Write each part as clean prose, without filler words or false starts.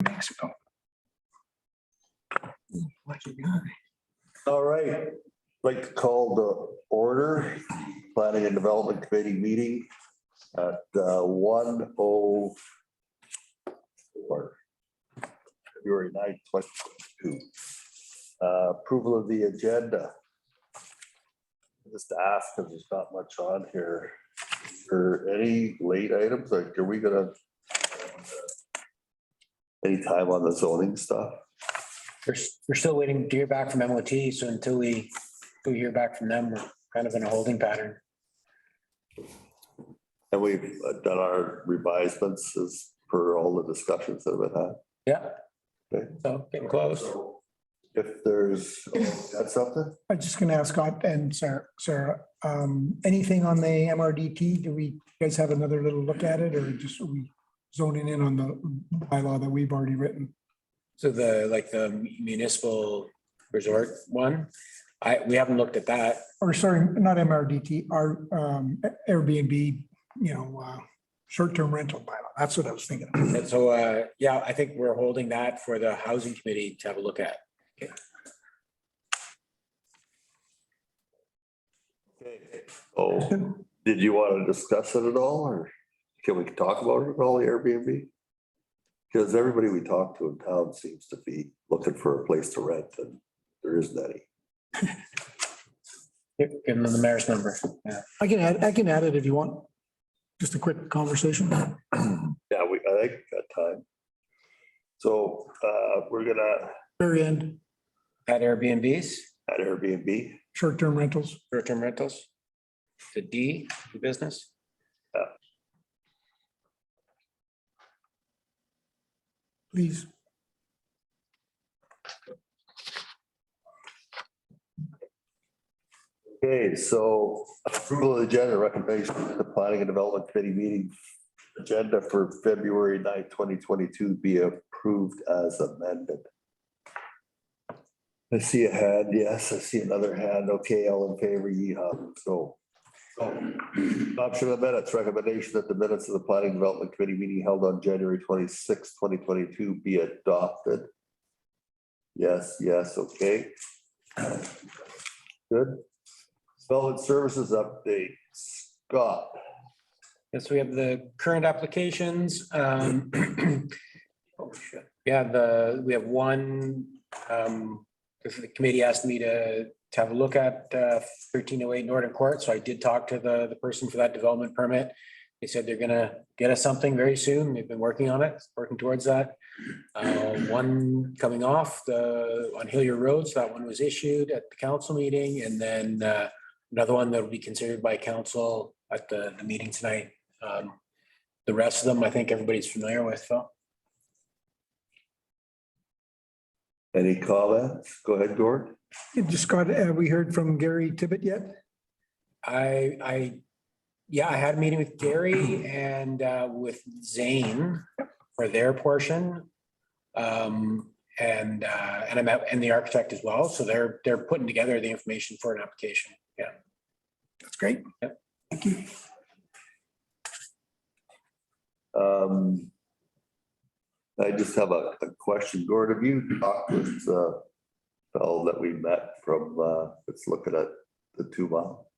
Mexico. Lucky guy. All right, I'd like to call the order, Planning and Development Committee meeting at 1:04. February 9th, 2022. Approval of the agenda. Just ask because there's not much on here. For any late items, like are we gonna any time on the zoning stuff? We're still waiting to hear back from MOT, so until we hear back from them, we're kind of in a holding pattern. And we've done our revisements as per all the discussions that have been had. Yeah. Okay. So getting close. So if there's, that's something? I'm just gonna ask Scott and Sarah, anything on the MRDT? Do we guys have another little look at it, or just are we zoning in on the bylaw that we've already written? So the municipal resort one, we haven't looked at that. Or sorry, not MRDT, our Airbnb, short-term rental bylaw. That's what I was thinking of. And so, yeah, I think we're holding that for the housing committee to have a look at. Okay. Oh, did you want to discuss it at all, or can we talk about it at all, the Airbnb? Because everybody we talk to in town seems to be looking for a place to rent, and there isn't any. Give them the mayor's number. Yeah. I can add it if you want. Just a quick conversation. Yeah, I think we got time. So we're gonna Very end, At Airbnbs, at Airbnb. short-term rentals. short-term rentals. The D, the business. Please. Okay, so approval of the agenda recommendation of the Planning and Development Committee meeting agenda for February 9th, 2022 be approved as amended. I see a hand, yes, I see another hand. Okay, all in favor, yeehaw. So adoption of minutes, recommendation that the minutes of the Planning and Development Committee meeting held on January 26th, 2022 be adopted. Yes, okay. Good. Development services update, Scott. Yes, we have the current applications. Oh, shit. Yeah, we have one, the committee asked me to have a look at 1308 Norton Court. So I did talk to the person for that development permit. They said they're gonna get us something very soon. They've been working on it, working towards that. One coming off on Hillier Roads, that one was issued at the council meeting, and then another one that will be considered by council at the meeting tonight. The rest of them, I think everybody's familiar with, Phil. Any comments? Go ahead, Gord. Just got, we heard from Gary Tibbet yet? Yeah, I had a meeting with Gary and with Zane for their portion. And I met the architect as well. So they're putting together the information for an application. Yeah. That's great. Yep. Thank you. I just have a question. Gord, have you talked with the fellow that we met from, that's looking at the 2 mile?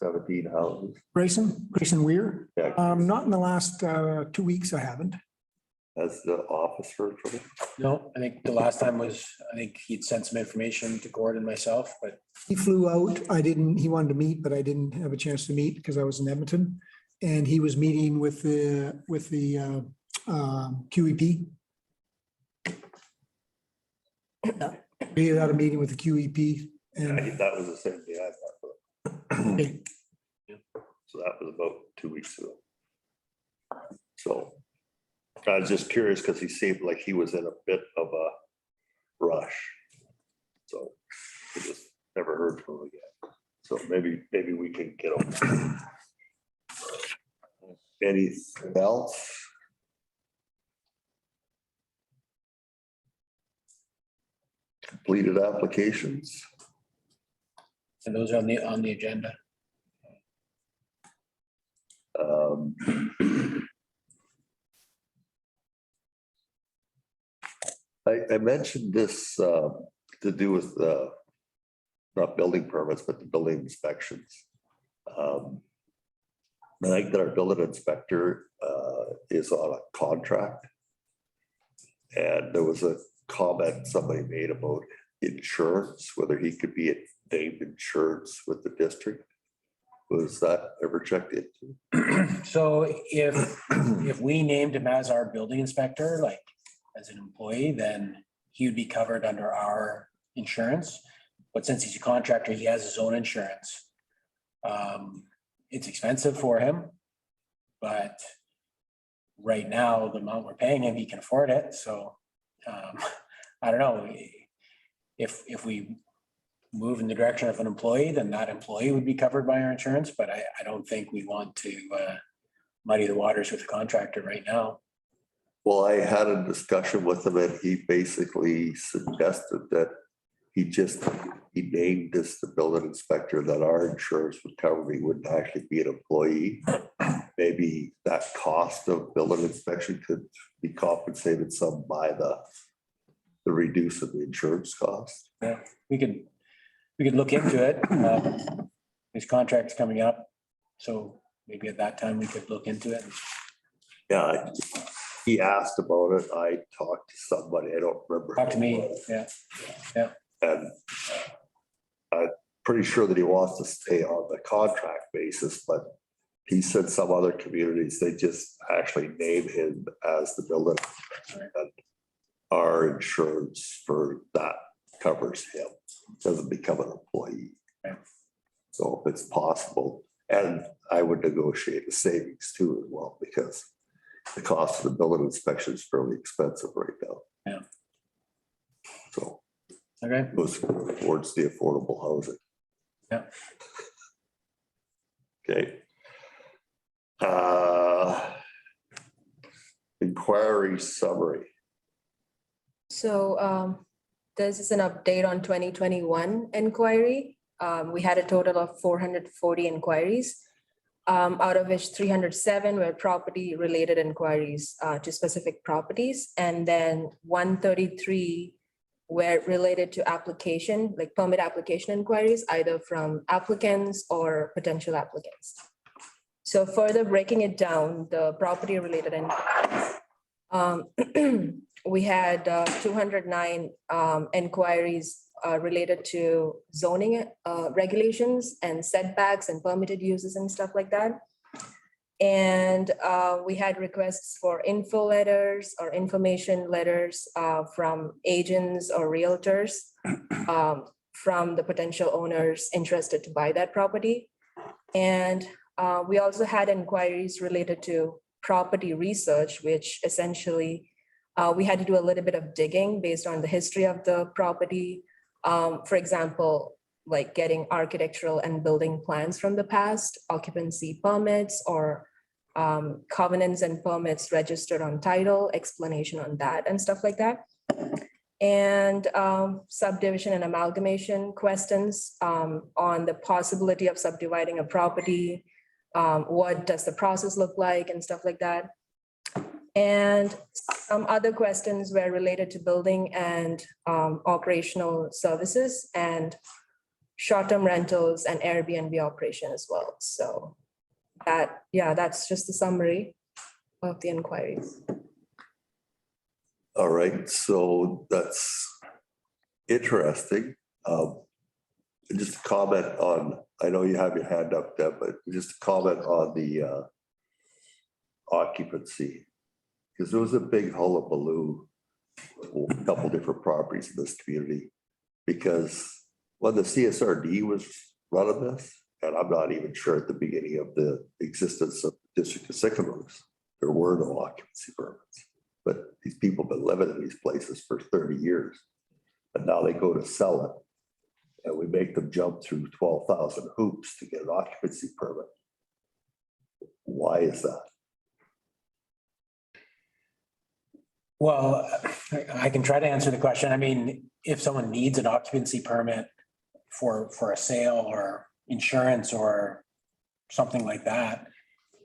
17 houses. Grayson Weir? Yeah. Not in the last 2 weeks, I haven't. Has the office heard from him? No, I think the last time was, I think he'd sent some information to Gord and myself, but He flew out. He wanted to meet, but I didn't have a chance to meet because I was in Edmonton. And he was meeting with the QEP. Yeah, he had a meeting with the QEP and That was the same day I thought. okay, So that was about 2 weeks ago. So I was just curious because he seemed like he was in a bit of a rush. So we just never heard from him again. So maybe we can get him. Anything else? Completed applications? and those are on the agenda. I mentioned this to do with not building permits, but the building inspections. I think that our building inspector is on a contract. And there was a comment somebody made about insurance, whether he could be named insurance with the district. Was that ever checked into? So if we named him as our building inspector, like as an employee, then he would be covered under our insurance. But since he's a contractor, he has his own insurance. It's expensive for him, but right now, the amount we're paying him, he can afford it. So I don't know. If we move in the direction of an employee, then that employee would be covered by our insurance. But I don't think we want to muddy the waters with the contractor right now. Well, I had a discussion with him and he basically suggested that he named this the building inspector, that our insurance would cover. He wouldn't actually be an employee. Maybe that cost of building inspection could be compensated some by the reduce of the insurance cost. Yeah, we could look into it. His contract's coming up, so maybe at that time we could look into it. Yeah, he asked about it. I talked to somebody. I don't remember. Talk to me. Yeah. And I'm pretty sure that he wants to stay on the contract basis, but he said some other communities, they just actually name him as the building inspector, and our insurance for that covers him, doesn't become an employee. Okay. So if it's possible, and I would negotiate the savings too as well, because the cost of the building inspection is fairly expensive right now. Yeah. So Okay. it goes towards the affordable housing. Yeah. Okay. Inquiry summary. So this is an update on 2021 inquiry. We had a total of 440 inquiries, out of which 307 were property related inquiries to specific properties. And then 133 were related to application, like permit application inquiries, either from applicants or potential applicants. So further breaking it down, the property related inquiries, we had 209 inquiries related to zoning regulations and setbacks and permitted uses and stuff like that. And we had requests for info letters or information letters from agents or realtors from the potential owners interested to buy that property. And we also had inquiries related to property research, which essentially we had to do a little bit of digging based on the history of the property. For example, like getting architectural and building plans from the past, occupancy permits or covenants and permits registered on title, explanation on that and stuff like that. And subdivision and amalgamation questions on the possibility of subdividing a property. What does the process look like and stuff like that. And some other questions were related to building and operational services and short-term rentals and Airbnb operation as well. So that, yeah, that's just a summary of the inquiries. All right, so that's interesting. Just a comment on, I know you have your hand up, Deb, but just a comment on the occupancy. Because there was a big hullabaloo, a couple different properties in this community. Because when the CSRD was running this, and I'm not even sure at the beginning of the existence of the District of Sycamores, there were no occupancy permits. But these people have been living in these places for 30 years. And now they go to sell it. And we make them jump through 12,000 hoops to get an occupancy permit. Why is that? Well, I can try to answer the question. I mean, if someone needs an occupancy permit for a sale or insurance or something like that,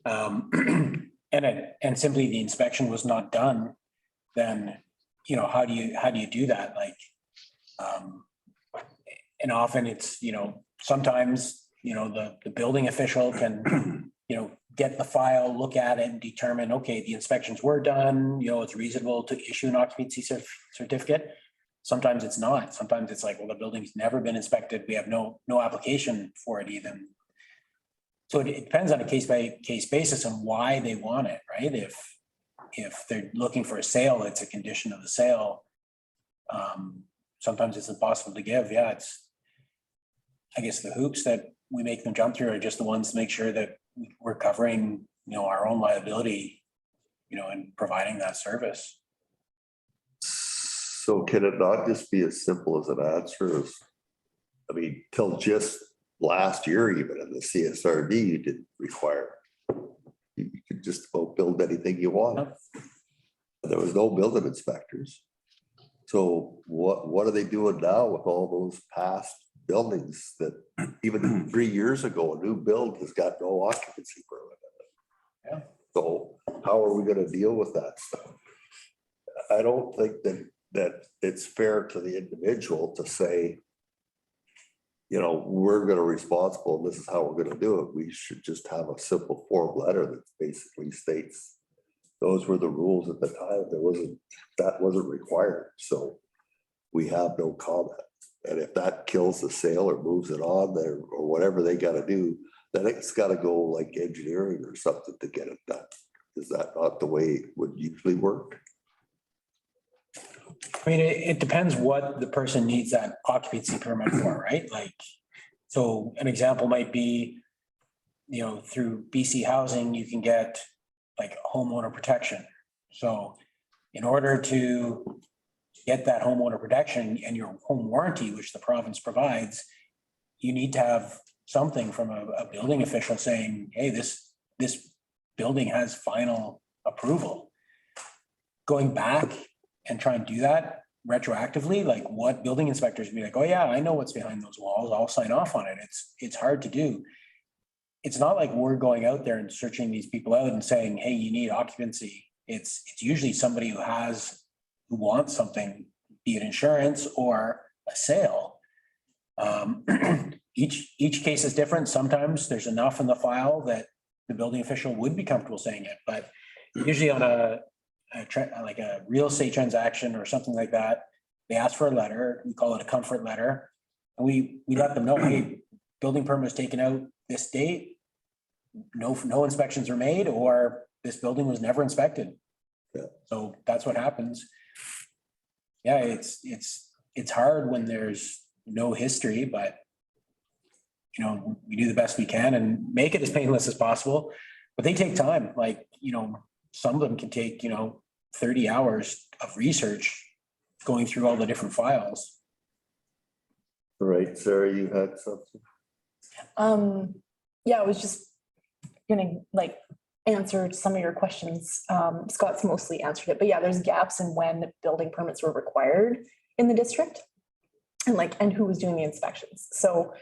and simply the inspection was not done, then how do you do that? Like, and often it's, sometimes, the building official can, get the file, look at it and determine, okay, the inspections were done, it's reasonable to issue an occupancy certificate. Sometimes it's not. Sometimes it's like, well, the building's never been inspected. We have no application for it even. So it depends on a case by case basis on why they want it, right? If they're looking for a sale, it's a condition of the sale. Sometimes it's impossible to give. Yeah, I guess the hoops that we make them jump through are just the ones to make sure that we're covering, our own liability, and providing that service. So can it not just be as simple as an answer as, till just last year, even in the CSRD, you didn't require. You could just about build anything you want. There was no building inspectors. So what are they doing now with all those past buildings that even 3 years ago, a new build has got no occupancy permit in it? Yeah. So how are we gonna deal with that stuff? I don't think that it's fair to the individual to say, we're gonna responsible, this is how we're gonna do it. We should just have a simple form letter that basically states those were the rules at the time. That wasn't required. So we have no comment. And if that kills the sale or moves it on there or whatever they gotta do, then it's gotta go like engineering or something to get it done. Is that not the way it would usually work? It depends what the person needs that occupancy permit for, right? Like, so an example might be, through BC Housing, you can get like homeowner protection. So in order to get that homeowner protection and your home warranty, which the province provides, you need to have something from a building official saying, hey, this building has final approval. Going back and try and do that retroactively, like what building inspectors be like, oh yeah, I know what's behind those walls, I'll sign off on it. It's hard to do. It's not like we're going out there and searching these people out and saying, hey, you need occupancy. It's usually somebody who wants something, be it insurance or a sale. Each case is different. Sometimes there's enough in the file that the building official would be comfortable saying it, but usually on like a real estate transaction or something like that, they ask for a letter. We call it a comfort letter. And we let them know, hey, building permit was taken out this date. No inspections are made, or this building was never inspected. Yeah. So that's what happens. Yeah, it's hard when there's no history, but we do the best we can and make it as painless as possible. But they take time. Like, some of them can take, 30 hours of research going through all the different files. All right, Sarah, you had something? Yeah, I was just gonna answer some of your questions. Scott's mostly answered it, but yeah, there's gaps in when building permits were required in the district and who was doing the inspections. So,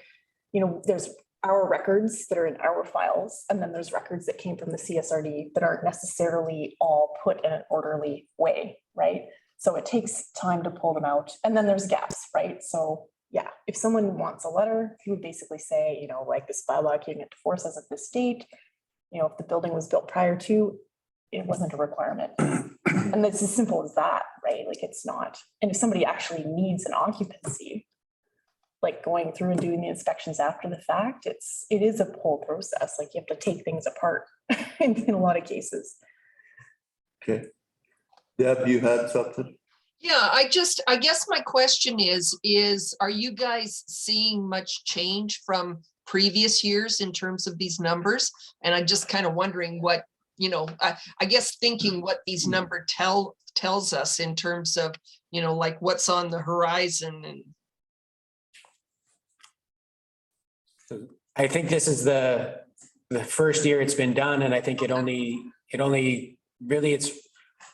there's our records that are in our files, and then there's records that came from the CSRD that aren't necessarily all put in an orderly way, right? So it takes time to pull them out. And then there's gaps, right? So yeah, if someone wants a letter, he would basically say, this bylaw came into force as of this date. If the building was built prior to, it wasn't a requirement. And it's as simple as that, right? Like it's not. And if somebody actually needs an occupancy, like going through and doing the inspections after the fact, it is a whole process. Like you have to take things apart in a lot of cases. Okay. Deb, you had something? Yeah, I guess my question is, are you guys seeing much change from previous years in terms of these numbers? And I'm just kind of wondering what, I guess thinking what these numbers tells us in terms of, like what's on the horizon. And I think this is the first year it's been done, and I think it only really, it's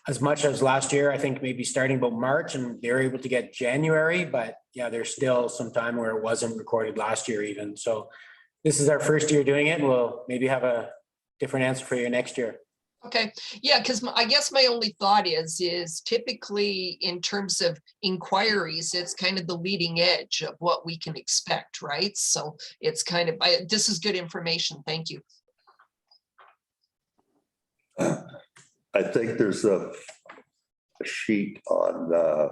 as much as last year. I think maybe starting about March, and they're able to get January, but yeah, there's still some time where it wasn't recorded last year even. So this is our first year doing it, and we'll maybe have a different answer for you next year. Okay, yeah, because I guess my only thought is typically in terms of inquiries, it's kind of the leading edge of what we can expect, right? So it's kind of, this is good information. Thank you. I think there's a sheet on the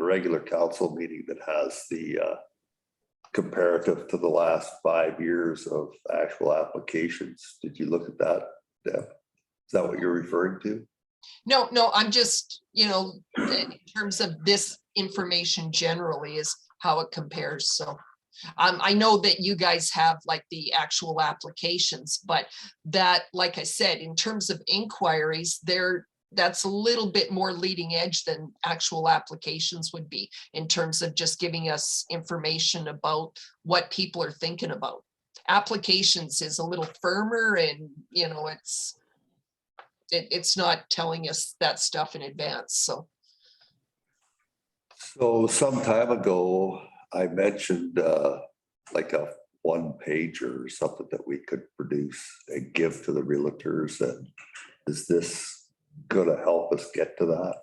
regular council meeting that has the comparative to the last 5 years of actual applications. Did you look at that, Deb? Is that what you're referring to? No, I'm just, in terms of this information generally is how it compares. So I know that you guys have like the actual applications, but that, like I said, in terms of inquiries, that's a little bit more leading edge than actual applications would be in terms of just giving us information about what people are thinking about. Applications is a little firmer and, it's not telling us that stuff in advance. So some time ago, I mentioned like a 1-pager or something that we could produce and give to the realtors. And is this going to help us get to that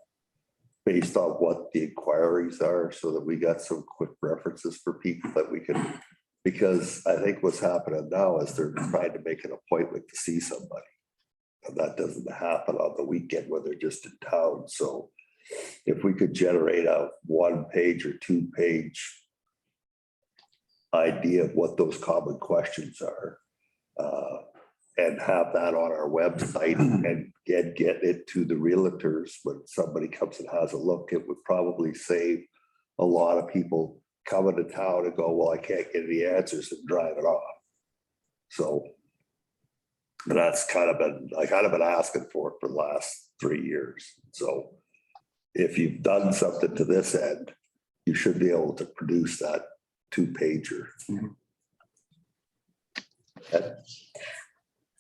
based on what the inquiries are, so that we got some quick references for people that we can, because I think what's happening now is they're trying to make an appointment to see somebody. And that doesn't happen on the weekend when they're just in town. So if we could generate a 1-page or 2-page idea of what those common questions are, and have that on our website and get it to the realtors when somebody comes and has a look, it would probably save a lot of people coming to town and go, well, I can't get any answers, and drive it off. So, and that's I kind of been asking for it for the last 3 years. So if you've done something to this end, you should be able to produce that 2-pager.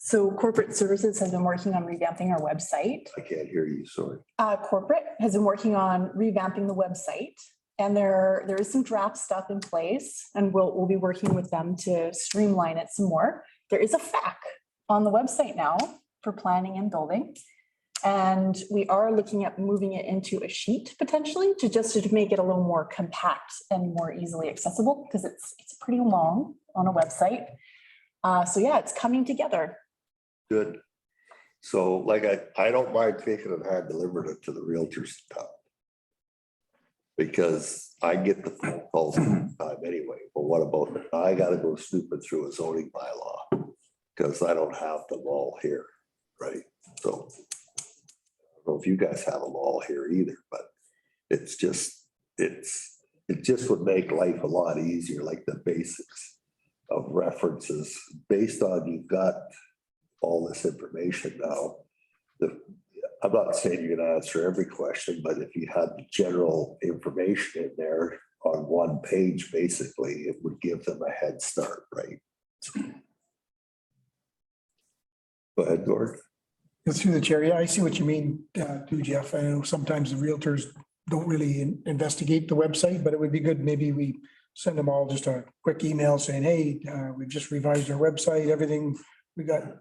So corporate services has been working on revamping our website. I can't hear you, sorry. Corporate has been working on revamping the website, and there is some draft stuff in place, and we'll be working with them to streamline it some more. There is a FAQ on the website now for planning and building. And we are looking at moving it into a sheet potentially to make it a little more compact and more easily accessible, because it's pretty long on a website. So yeah, it's coming together. Good. So like I don't mind taking it hand delivered it to the realtors in town, because I get the phone calls all the time anyway. But what about it? I got to go snooping through a zoning bylaw because I don't have them all here, right? So I don't know if you guys have them all here either, but it just would make life a lot easier, like the basics of references based on you've got all this information now. I'm not saying you're gonna answer every question, but if you had the general information in there on 1 page, basically, it would give them a head start, right? Go ahead, Gord. Through the chair, yeah, I see what you mean, too, Jeff. I know sometimes the realtors don't really investigate the website, but it would be good, maybe we send them all just a quick email saying, hey, we've just revised our website, everything. We got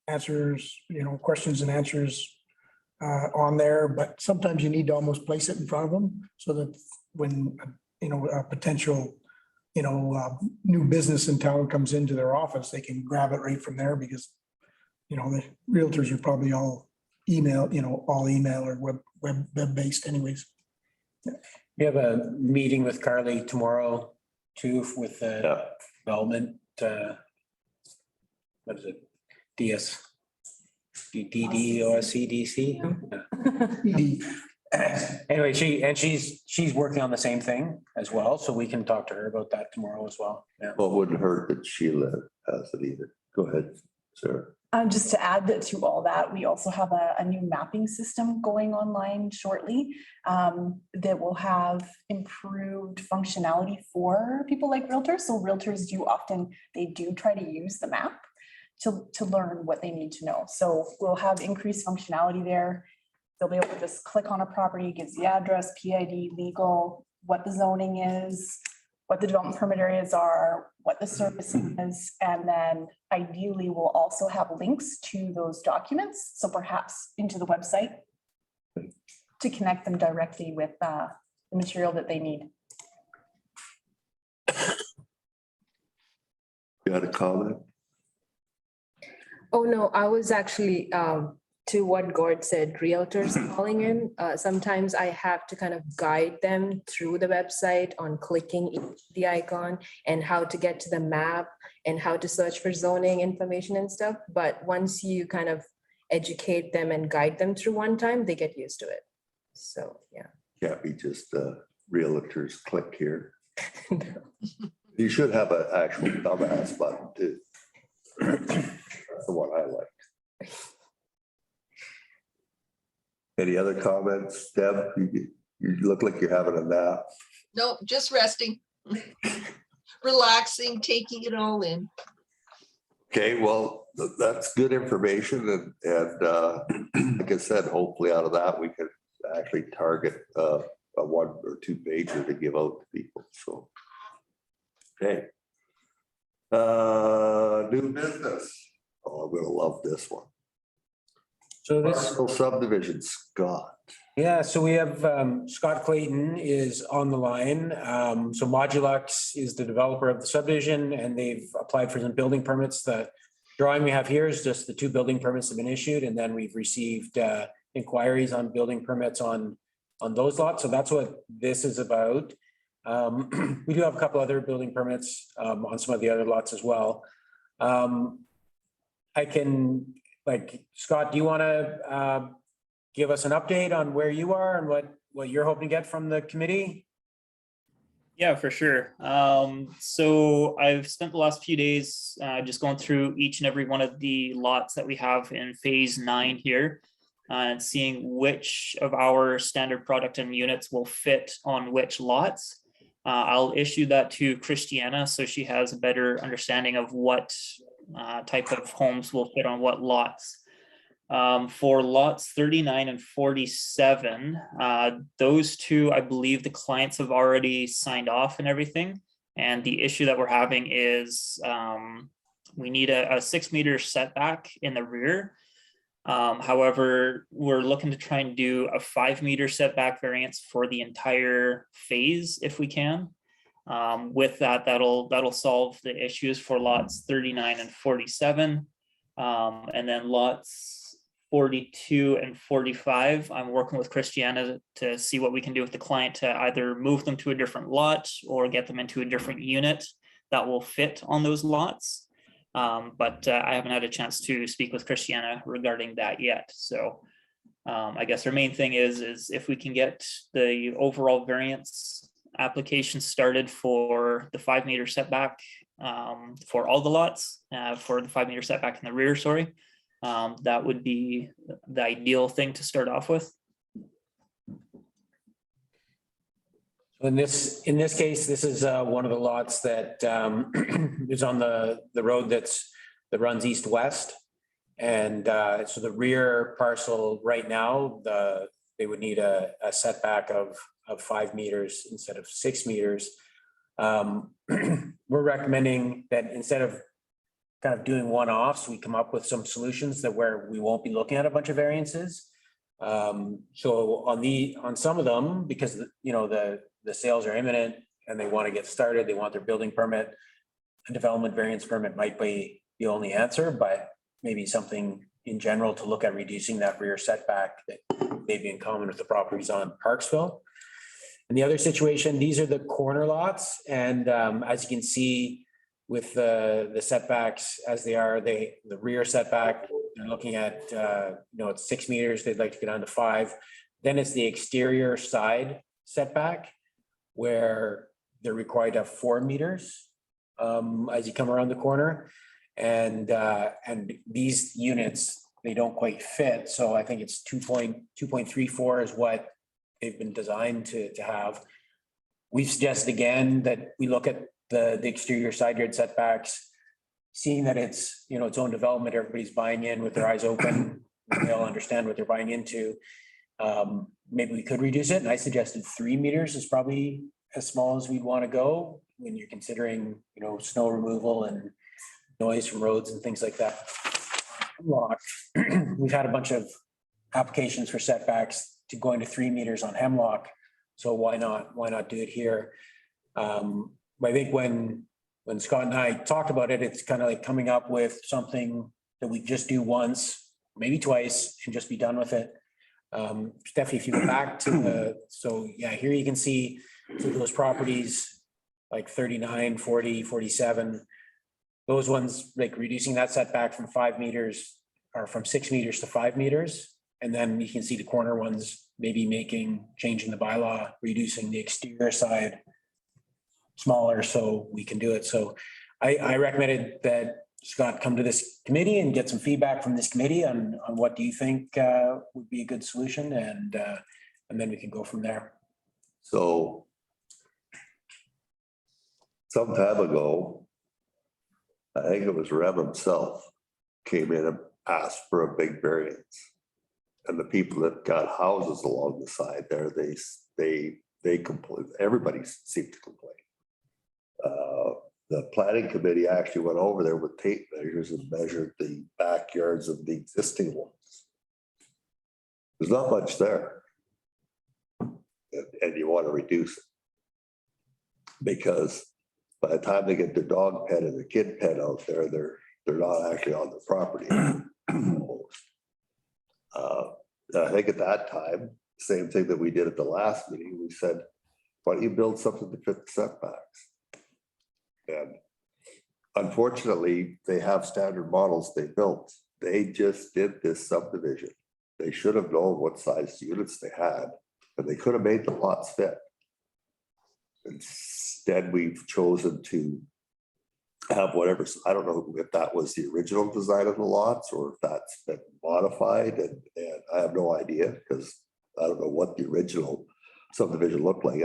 answers, questions and answers on there, but sometimes you need to almost place it in front of them so that when, a potential, new business in town comes into their office, they can grab it right from there, because, the realtors are probably all email or web-based anyways. We have a meeting with Carly tomorrow too, with the development, what is it? DDOSCDC. Anyway, she's working on the same thing as well, so we can talk to her about that tomorrow as well. Yeah. Well, it wouldn't hurt that Sheila has it either. Go ahead, Sarah. Just to add that to all that, we also have a new mapping system going online shortly that will have improved functionality for people like realtors. So realtors they do try to use the map to learn what they need to know. So we'll have increased functionality there. They'll be able to just click on a property, gives the address, PID, legal, what the zoning is, what the development permit areas are, what the service is, and then ideally we'll also have links to those documents. So perhaps into the website to connect them directly with the material that they need. You had a comment? Oh, no, I was actually, to what Gord said, realtors calling in. Sometimes I have to kind of guide them through the website on clicking the icon and how to get to the map and how to search for zoning information and stuff. But once you kind of educate them and guide them through one time, they get used to it. So, yeah. Can't be just realtors click here. You should have an actual dumbass button too. That's the one I like. Any other comments, Deb? You look like you're having a nap. No, just resting, relaxing, taking it all in. Okay, well, that's good information and like I said, hopefully out of that, we could actually target a 1 or 2 pager to give out to people, so. Okay. New business. Oh, I'm gonna love this one. So this, Parcel subdivision, Scott. yeah, so we have Scott Clayton is on the line. So Modulux is the developer of the subdivision and they've applied for some building permits. The drawing we have here is just the 2 building permits have been issued and then we've received inquiries on building permits on those lots. So that's what this is about. We do have a couple other building permits on some of the other lots as well. I can, like, Scott, do you want to give us an update on where you are and what you're hoping to get from the committee? Yeah, for sure. So I've spent the last few days just going through each and every one of the lots that we have in phase 9 here and seeing which of our standard product and units will fit on which lots. I'll issue that to Christiana so she has a better understanding of what type of homes will fit on what lots. For lots 39 and 47, those 2, I believe the clients have already signed off and everything. And the issue that we're having is we need a 6-meter setback in the rear. However, we're looking to try and do a 5-meter setback variance for the entire phase if we can. With that, that'll solve the issues for lots 39 and 47. And then lots 42 and 45, I'm working with Christiana to see what we can do with the client to either move them to a different lot or get them into a different unit that will fit on those lots. But I haven't had a chance to speak with Christiana regarding that yet. So I guess our main thing is if we can get the overall variance application started for the 5-meter setback for all the lots, for the 5-meter setback in the rear, sorry, that would be the ideal thing to start off with. In this case, this is one of the lots that is on the road that runs east-west. And so the rear parcel right now, they would need a setback of 5 meters instead of 6 meters. We're recommending that instead of kind of doing one-offs, we come up with some solutions that where we won't be looking at a bunch of variances. So on some of them, because the sales are imminent and they want to get started, they want their building permit, a development variance permit might be the only answer, but maybe something in general to look at reducing that rear setback that may be in common with the properties on Parksville. And the other situation, these are the corner lots. And as you can see with the setbacks as they are, the rear setback, they're looking at, it's 6 meters, they'd like to get down to 5. Then it's the exterior side setback where they're required to have 4 meters as you come around the corner. And these units, they don't quite fit. So I think it's 2.34 is what they've been designed to have. We've suggested again that we look at the exterior side yard setbacks, seeing that it's, its own development, everybody's buying in with their eyes open, they all understand what they're buying into. Maybe we could reduce it. And I suggested 3 meters is probably as small as we'd want to go. when you're considering, snow removal and noise from roads and things like that. Hemlock, we've had a bunch of applications for setbacks to going to 3 meters on Hemlock. So why not do it here? I think when Scott and I talked about it, it's kind of like coming up with something that we just do once, maybe twice, and just be done with it. Stephanie, if you go back to here you can see those properties like 39, 40, 47. Those ones, like reducing that setback from 5 meters or from 6 meters to 5 meters. And then you can see the corner ones maybe changing the bylaw, reducing the exterior side smaller so we can do it. So I recommended that Scott come to this committee and get some feedback from this committee on what do you think would be a good solution, and then we can go from there. So some time ago, I think it was Reb himself came in and asked for a big variance. And the people that got houses along the side there, they complained. Everybody seemed to complain. The planning committee actually went over there with tape measures and measured the backyards of the existing ones. There's not much there. And you want to reduce it. Because by the time they get the dog pen and the kid pen out there, they're not actually on the property. I think at that time, same thing that we did at the last meeting, we said, why don't you build something to fit the setbacks? And unfortunately, they have standard models they built. They just did this subdivision. They should have known what size units they had, and they could have made the lots fit. Instead, we've chosen to have whatever. I don't know if that was the original design of the lots or if that's been modified, and I have no idea because I don't know what the original subdivision looked like.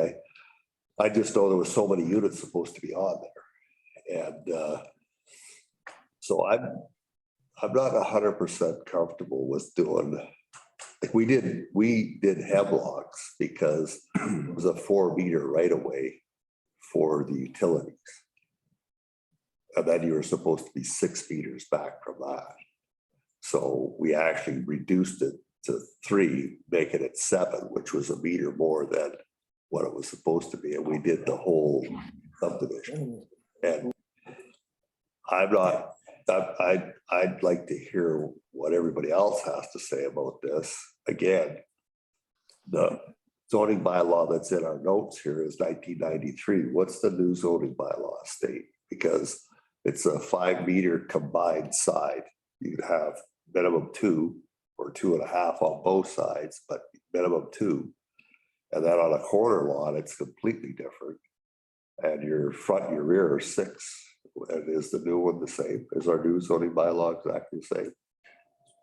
I just know there was so many units supposed to be on there, and so I'm not 100% comfortable with doing. Like we did hemlocks because it was a 4 meter right of way for the utilities. And then you were supposed to be 6 meters back from that. So we actually reduced it to 3, making it 7, which was a meter more than what it was supposed to be. And we did the whole subdivision. And I'd like to hear what everybody else has to say about this. Again, the zoning bylaw that's in our notes here is 1993. What's the new zoning bylaw state? Because it's a 5 meter combined side. You could have minimum 2 or 2.5 on both sides, but minimum 2. And then on a corner lot, it's completely different. And your front and your rear are 6. And is the new one the same? Is our new zoning bylaw exactly the same?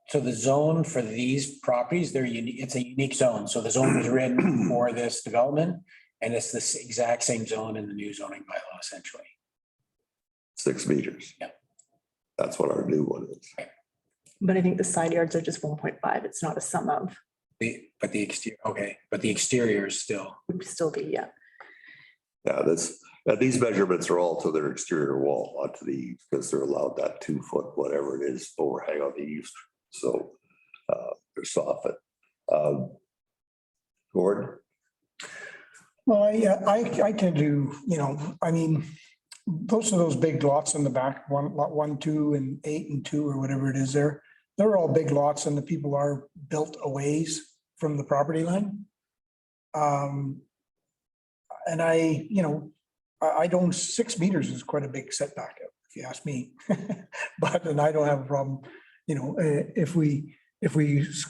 So the zone for these properties, it's a unique zone. So the zone was written for this development, and it's this exact same zone in the new zoning bylaw, essentially. 6 meters. Yeah. That's what our new one is. But I think the side yards are just 1.5. It's not a sum of. But the exterior is still. Would still be, yeah. Yeah, these measurements are all to their exterior wall, not to the eaves, because they're allowed that 2 foot, whatever it is, overhang on the eaves. So they're soffit. Gordon? Well, I tend to, I mean, most of those big lots in the back, lot 1, 2, and 8 and 2, or whatever it is there, they're all big lots and the people are built a ways from the property line. And I don't, 6 meters is quite a big setback, if you ask me. And I don't have a problem, if we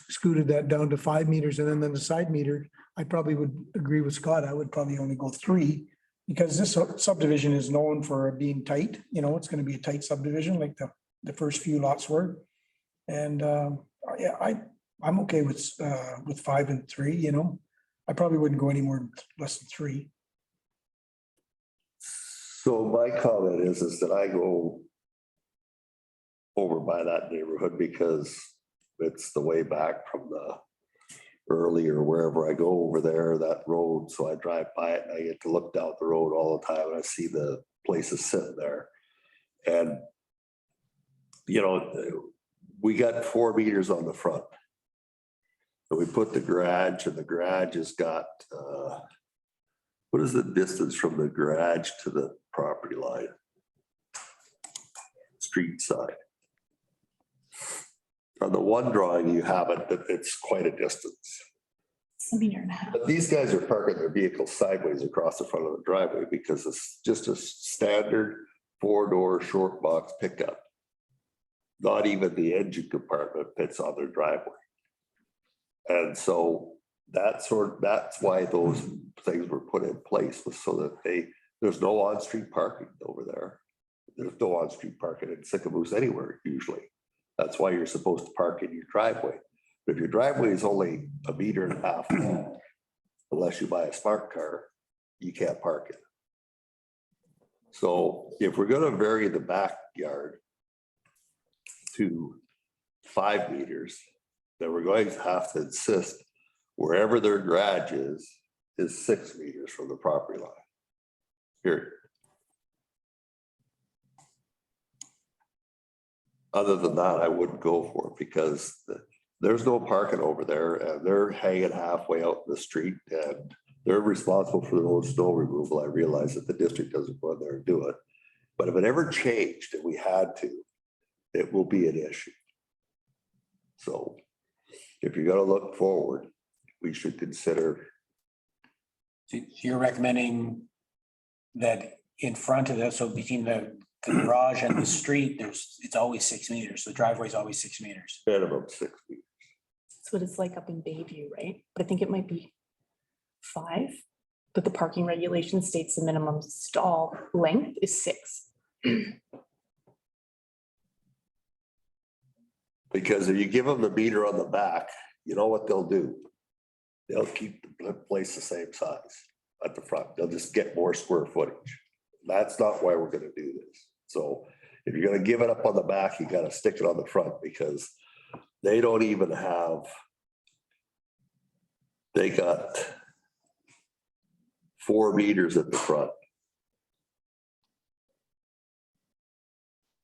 scooted that down to 5 meters and then the side meter, I probably would agree with Scott. I would probably only go 3 because this subdivision is known for being tight. It's going to be a tight subdivision like the first few lots were. And yeah, I'm okay with 5 and 3, I probably wouldn't go any more less than 3. So my comment is that I go over by that neighborhood because it's the way back from early or wherever I go over there, that road. So I drive by it and I get to look down the road all the time and I see the places sitting there. And, you know, we got 4 meters on the front. So we put the garage, and the garage has got, what is the distance from the garage to the property line? Street side. On the one drawing you have it, that it's quite a distance. It's a meter and a half. But these guys are parking their vehicles sideways across the front of the driveway because it's just a standard 4-door short box pickup. Not even the engine compartment fits on their driveway. And so that's why those things were put in place, was so that there's no on-street parking over there. There's no on-street parking in Sycamoose anywhere usually. That's why you're supposed to park in your driveway. But if your driveway is only 1.5 meters long, unless you buy a smart car, you can't park it. So if we're going to vary the backyard to 5 meters, then we're going to have to insist wherever their garage is 6 meters from the property line. Period. Other than that, I wouldn't go for it because there's no parking over there and they're hanging halfway out in the street and they're responsible for their own snow removal. I realize that the district doesn't go in there and do it. But if it ever changed and we had to, it will be an issue. So if you're going to look forward, we should consider. So you're recommending that in front of that, so between the garage and the street, it's always 6 meters. The driveway is always 6 meters. Minimum 6 meters. That's what it's like up in Bayview, right? But I think it might be 5, but the parking regulation states the minimum stall length is 6. Because if you give them the meter on the back, you know what they'll do? They'll keep the place the same size at the front. They'll just get more square footage. That's not why we're going to do this. So if you're going to give it up on the back, you got to stick it on the front because they don't even have, they got 4 meters at the front.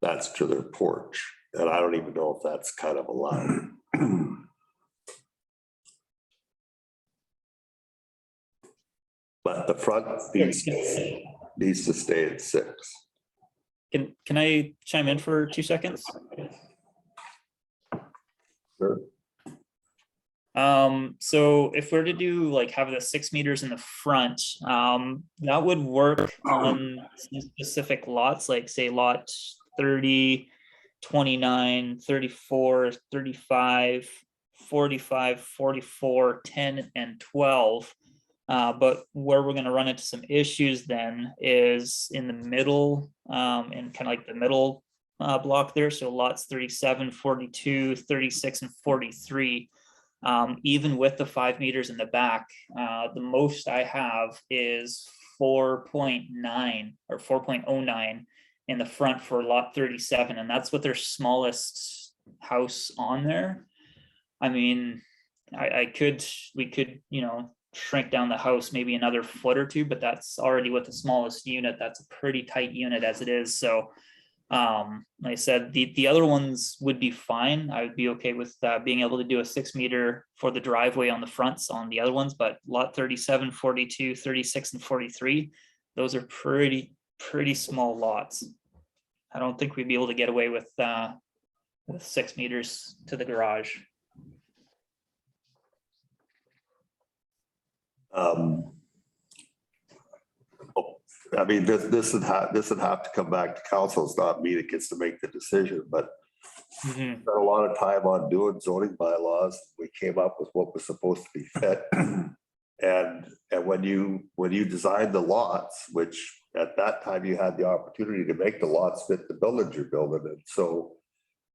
That's to their porch. And I don't even know if that's kind of allowed. But the front needs to stay at 6. Can I chime in for 2 seconds? Sure. So if we're to do like have the 6 meters in the front, that would work on some specific lots, like say lot 30, 29, 34, 35, 45, 44, 10, and 12. But where we're going to run into some issues then is in the middle, and kind of like the middle block there. So lots 37, 42, 36, and 43. Even with the 5 meters in the back, the most I have is 4.9 or 4.09 in the front for lot 37. And that's what their smallest house on there. I mean, we could, shrink down the house maybe another foot or 2, but that's already with the smallest unit. That's a pretty tight unit as it is. So like I said, the other ones would be fine. I would be okay with being able to do a 6 meter for the driveway on the fronts on the other ones, but lot 37, 42, 36, and 43, those are pretty small lots. I don't think we'd be able to get away with 6 meters to the garage. I mean, this would have to come back to council. It's not me that gets to make the decision, but spent a lot of time on doing zoning bylaws. We came up with what was supposed to be fit. And when you design the lots, which at that time you had the opportunity to make the lots fit the buildings you're building. And so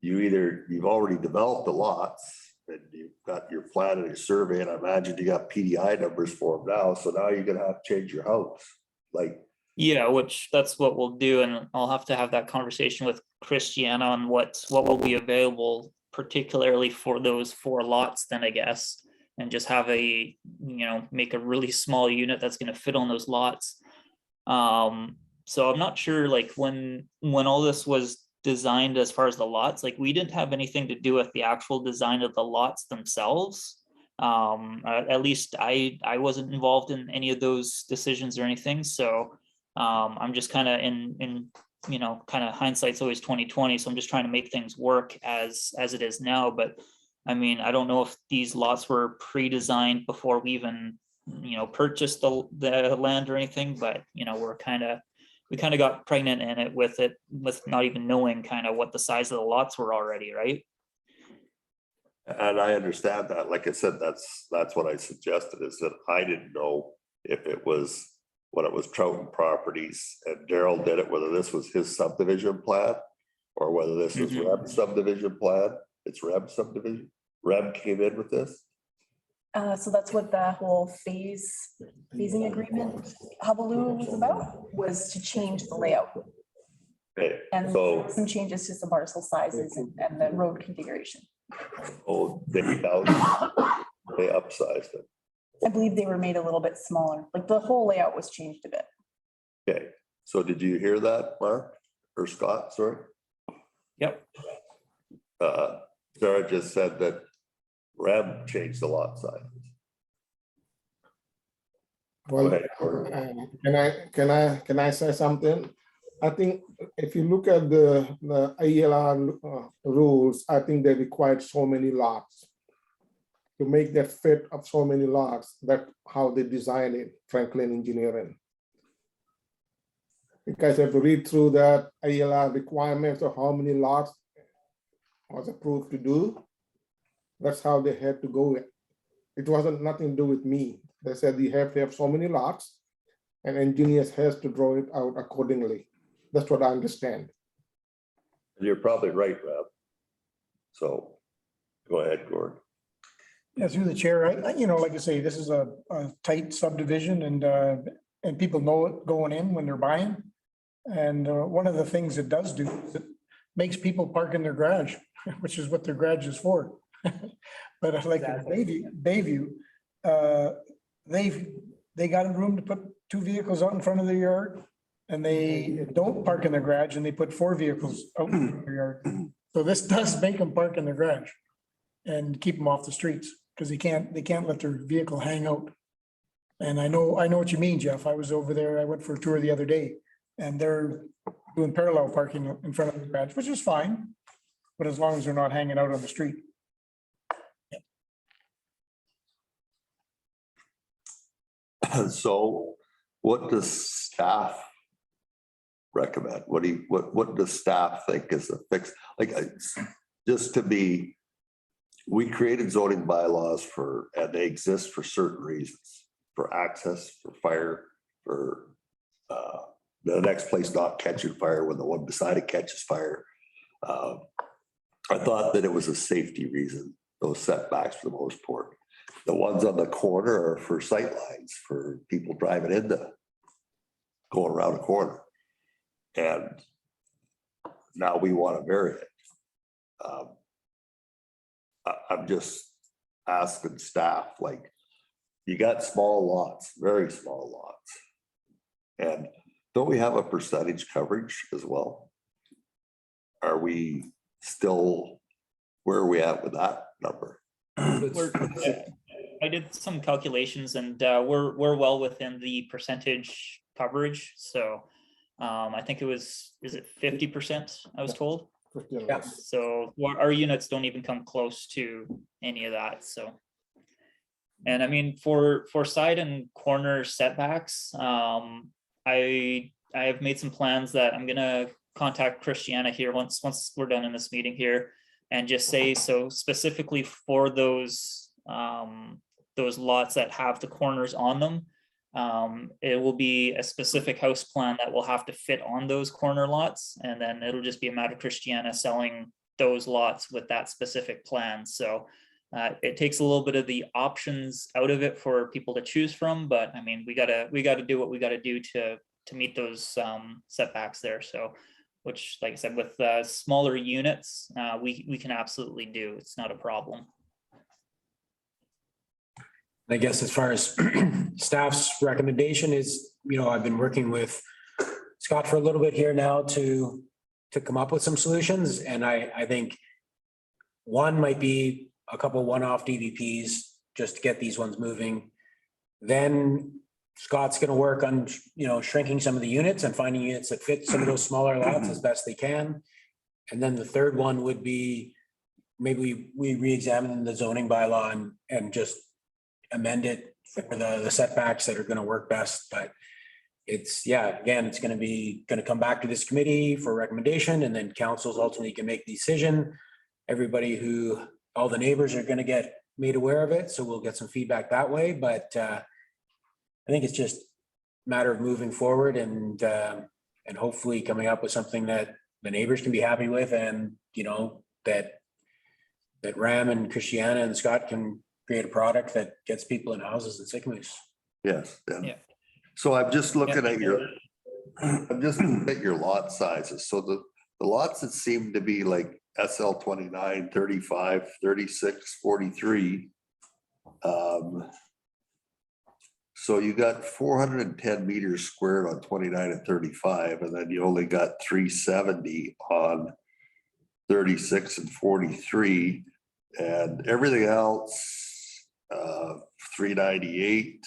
you've already developed the lots and you've got your plan and your survey, and I imagine you got PDI numbers for them now. So now you're gonna have to change your house. Yeah, which that's what we'll do, and I'll have to have that conversation with Christiana on what will be available, particularly for those 4 lots then, I guess. and just have a, make a really small unit that's going to fit on those lots. So I'm not sure, like, when all this was designed as far as the lots, like, we didn't have anything to do with the actual design of the lots themselves. At least I wasn't involved in any of those decisions or anything. So I'm just kind of in kind of hindsight's always 2020. So I'm just trying to make things work as it is now. But I mean, I don't know if these lots were pre-designed before we even, purchased the land or anything, but we kind of got pregnant in it with not even knowing kind of what the size of the lots were already, right? And I understand that. Like I said, that's what I suggested, is that I didn't know if it was, when it was Trouton Properties and Daryl did it, whether this was his subdivision plan or whether this was Reb subdivision plan. It's Reb subdivision. Reb came in with this. So that's what the whole phasing agreement, hullabaloo was about, was to change the layout Okay, and so some changes to some parcel sizes and the road configuration. they upsized it. I believe they were made a little bit smaller, like the whole layout was changed a bit. Okay, so did you hear that, Mark or Scott? Sorry. Yep. Sarah just said that Reb changed the lot size. Well, Go ahead, Gordon. can I say something? I think if you look at the AELR rules, I think they required so many lots to make that fit of so many lots. That how they design it, Franklin Engineering. You guys have to read through that AELR requirements of how many lots was approved to do. That's how they had to go. It wasn't nothing to do with me. They said you have to have so many lots and engineers has to draw it out accordingly. That's what I understand. You're probably right, Reb. So go ahead, Gordon. Yeah, through the chair, like I say, this is a tight subdivision and people know it going in when they're buying. And one of the things it does do is it makes people park in their garage, which is what their garage is for. But like Bayview, they got a room to put 2 vehicles out in front of their yard, and they don't park in their garage, and they put 4 vehicles out in their yard. So this does make them park in their garage and keep them off the streets, because they can't let their vehicle hang out. And I know what you mean, Jeff. I was over there. I went for a tour the other day, and they're doing parallel parking in front of the garage, which is fine, but as long as they're not hanging out on the street. So what does staff recommend? What does staff think is a fix? Like, just to be, we created zoning bylaws and they exist for certain reasons, for access, for fire, for the next place not catching fire when the one beside it catches fire. I thought that it was a safety reason, those setbacks for the most part. The ones on the corner are for sight lines, for people driving going around a corner. And now we want to vary it. I'm just asking staff, like, you got small lots, very small lots. And don't we have a percentage coverage as well? Are we still, where are we at with that number? I did some calculations and we're well within the percentage coverage. So I think is it 50%, I was told? Yeah. So our units don't even come close to any of that. So, and I mean, for side and corner setbacks, I have made some plans that I'm gonna contact Christiana here once we're done in this meeting here, and just say, so specifically for those lots that have the corners on them, it will be a specific house plan that will have to fit on those corner lots, and then it'll just be a matter of Christiana selling those lots with that specific plan. So it takes a little bit of the options out of it for people to choose from, but I mean, we gotta do what we gotta do to meet those setbacks there. So, which, like I said, with smaller units, we can absolutely do. It's not a problem. I guess as far as staff's recommendation is, I've been working with Scott for a little bit here now to come up with some solutions. And I think one might be a couple one-off DVPs just to get these ones moving. Then Scott's going to work on, shrinking some of the units and finding units that fit some of those smaller lots as best they can. And then the third one would be maybe we re-examine the zoning bylaw and just amend it for the setbacks that are going to work best. But it's, again, it's going to come back to this committee for recommendation, and then councils ultimately can make the decision. All the neighbors are going to get made aware of it. So we'll get some feedback that way. But I think it's just a matter of moving forward and hopefully coming up with something that the neighbors can be happy with, and that Ram and Christiana and Scott can create a product that gets people in houses in Sycamoose. Yes. Yeah. So I'm just looking at your lot sizes. So the lots that seem to be like SL 29, 35, 36, 43. So you got 410 meters squared on 29 and 35, and then you only got 370 on 36 and 43, and everything else, 398,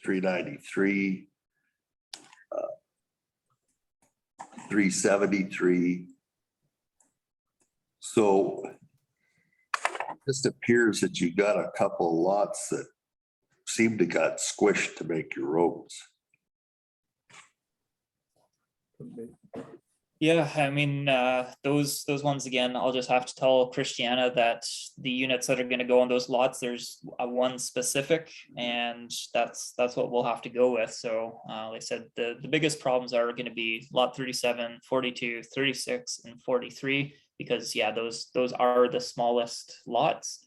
393, 373. So it just appears that you got a couple lots that seem to got squished to make your roads. Yeah, I mean, those ones again, I'll just have to tell Christiana that the units that are going to go on those lots, there's one specific, and that's what we'll have to go with. So like I said, the biggest problems are going to be lot 37, 42, 36, and 43, because those are the smallest lots.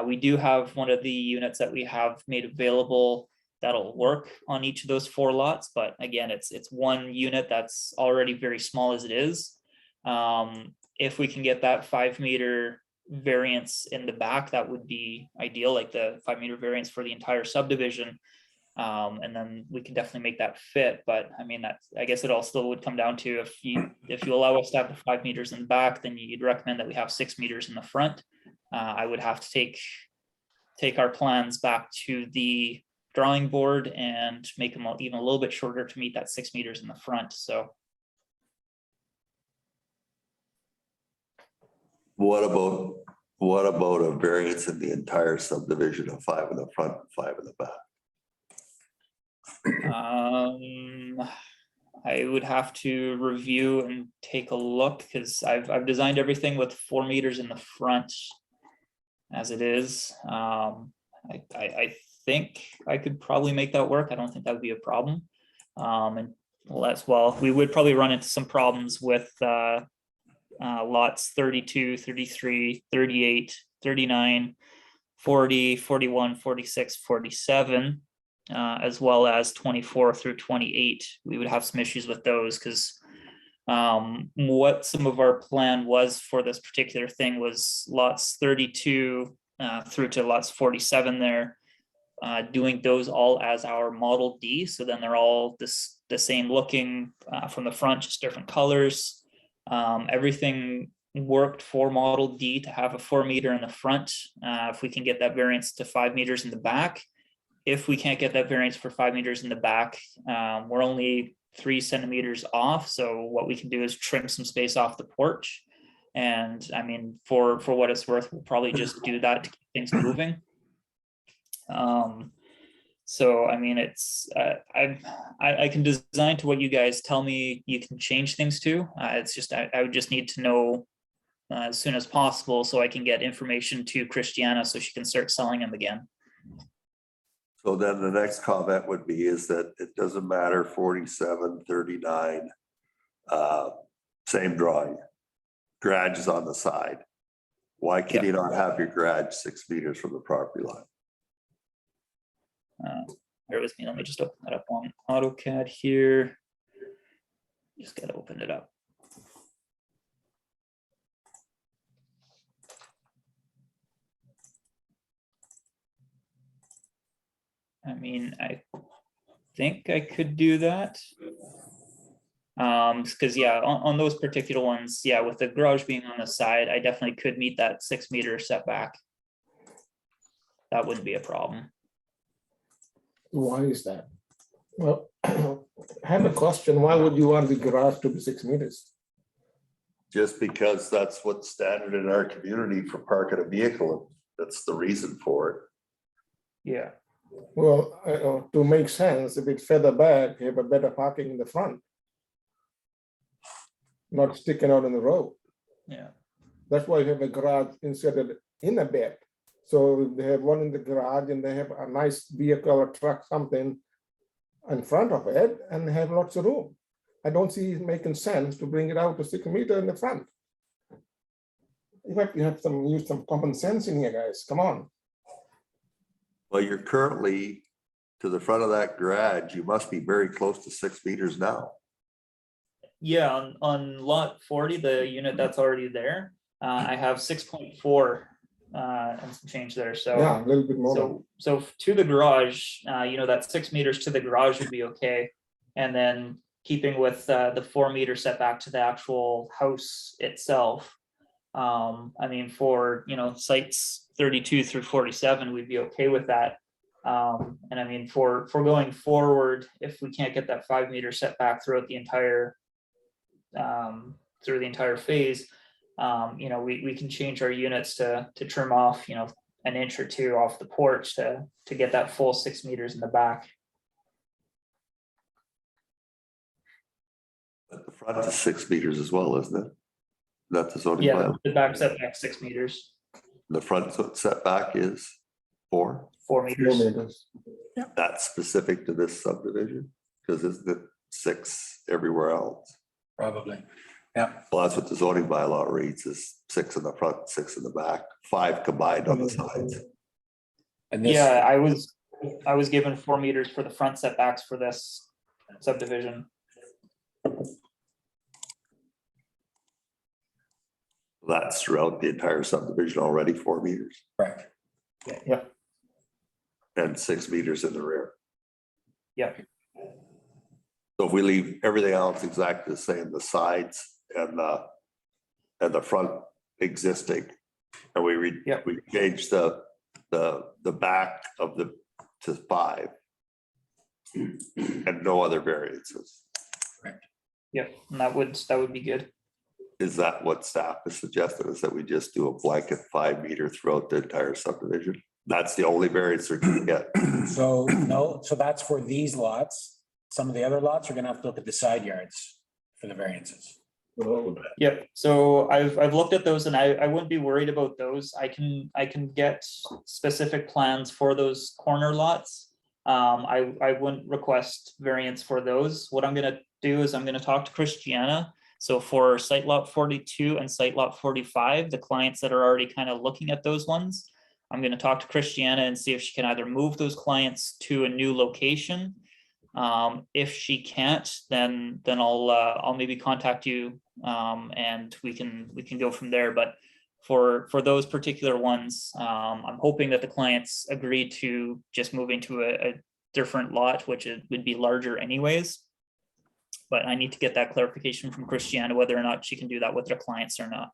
We do have one of the units that we have made available that'll work on each of those 4 lots. But again, it's one unit that's already very small as it is. If we can get that 5 meter variance in the back, that would be ideal, like the 5 meter variance for the entire subdivision. And then we can definitely make that fit. But I mean, I guess it all still would come down to if you allow us to have the 5 meters in the back, then you'd recommend that we have 6 meters in the front. I would have to take our plans back to the drawing board and make them even a little bit shorter to meet that 6 meters in the front. So What about a variance in the entire subdivision of 5 in the front, 5 in the back? I would have to review and take a look, because I've designed everything with 4 meters in the front as it is. I think I could probably make that work. I don't think that would be a problem. And we would probably run into some problems with lots 32, 33, 38, 39, 40, 41, 46, 47, as well as 24 through 28. We would have some issues with those, because what some of our plan was for this particular thing was lots 32 through to lots 47 there, doing those all as our Model D. So then they're all the same looking from the front, just different colors. Everything worked for Model D to have a 4 meter in the front. If we can get that variance to 5 meters in the back. If we can't get that variance for 5 meters in the back, we're only 3 centimeters off. So what we can do is trim some space off the porch. And I mean, for what it's worth, we'll probably just do that to keep things moving. So I mean, it's I can design to what you guys tell me you can change things to. It's just I would just need to know as soon as possible so I can get information to Christiana so she can start selling them again. So then the next comment would be is that it doesn't matter 47, 39, same drawing. Garage is on the side. Why can you not have your garage 6 meters from the property line? Bear with me, let me just open that up on AutoCAD here. Just gotta open it up. I mean, I think I could do that. Because yeah, on those particular ones, yeah, with the garage being on the side, I definitely could meet that 6 meter setback. That wouldn't be a problem. Why is that? Well, I have a question. Why would you want the garage to be 6 meters? Just because that's what's standard in our community for parking a vehicle. That's the reason for it. Yeah. Well, to make sense, if it's further back, you have a better parking in the front. Not sticking out in the road. Yeah. That's why you have a garage inserted in a bed. So they have one in the garage and they have a nice vehicle or truck, something in front of it, and they have lots of room. I don't see it making sense to bring it out to 6 meters in the front. You have to use some common sense in here, guys. Come on. Well, you're currently to the front of that garage. You must be very close to 6 meters now. Yeah, on lot 40, the unit that's already there, I have 6.4 and some change there. So Yeah, a little bit more. So to the garage, that 6 meters to the garage would be okay. And then keeping with the 4 meter setback to the actual house itself. I mean, for, sites 32 through 47, we'd be okay with that. And I mean, for going forward, if we can't get that 5 meter setback throughout the entire phase, we can change our units to trim off, an inch or two off the porch to get that full 6 meters in the back. But the front is 6 meters as well, isn't it? That's the zoning Yeah, bylaw. the back setback 6 meters, The front setback is 4. 4 meters. 4 meters. That's specific to this subdivision, because isn't it 6 everywhere else? Probably. Yeah. Well, that's what the zoning bylaw reads, is 6 in the front, 6 in the back, 5 combined on the sides. And this, Yeah, I was given 4 meters for the front setbacks for this subdivision. That's throughout the entire subdivision already, 4 meters correct. and 6 meters in the rear. Yeah. So if we leave everything else exactly the same, the sides and the front existing, and we change the back of the to 5 and no other variances. Yep, and that would be good. Is that what staff has suggested, is that we just do a blanket 5 meter throughout the entire subdivision? That's the only variance they're gonna get. So, no, so that's for these lots. Some of the other lots are gonna have to look at the side yards for the variances. Yep, so I've looked at those and I wouldn't be worried about those. I can get specific plans for those corner lots. I wouldn't request variance for those. What I'm gonna do is I'm gonna talk to Christiana. So for site lot 42 and site lot 45, the clients that are already kind of looking at those ones, I'm gonna talk to Christiana and see if she can either move those clients to a new location. If she can't, then I'll maybe contact you and we can go from there. But for those particular ones, I'm hoping that the clients agree to just moving to a different lot, which would be larger anyways. But I need to get that clarification from Christiana, whether or not she can do that with their clients or not.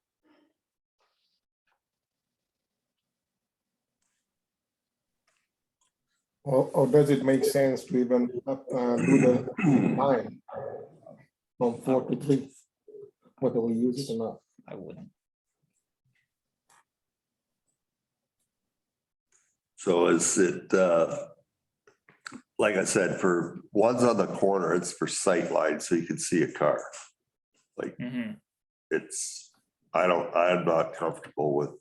Or does it make sense to even do the time from 4 to 3? Whether we use it or not? I wouldn't. So is it, like I said, for ones on the corner, it's for sight lines, so you can see a car. Like it's, I'm not comfortable with,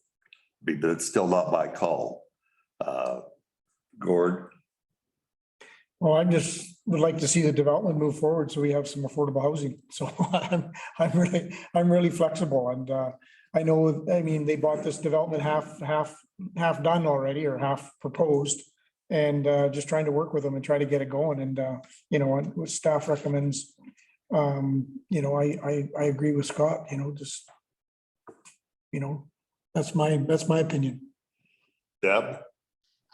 but it's still not my call. Gord, Well, I just would like to see the development move forward so we have some affordable housing. So I'm really flexible, and I know, I mean, they bought this development half done already, or half proposed, and just trying to work with them and try to get it going. And and what staff recommends, I agree with Scott. That's my opinion. Deb?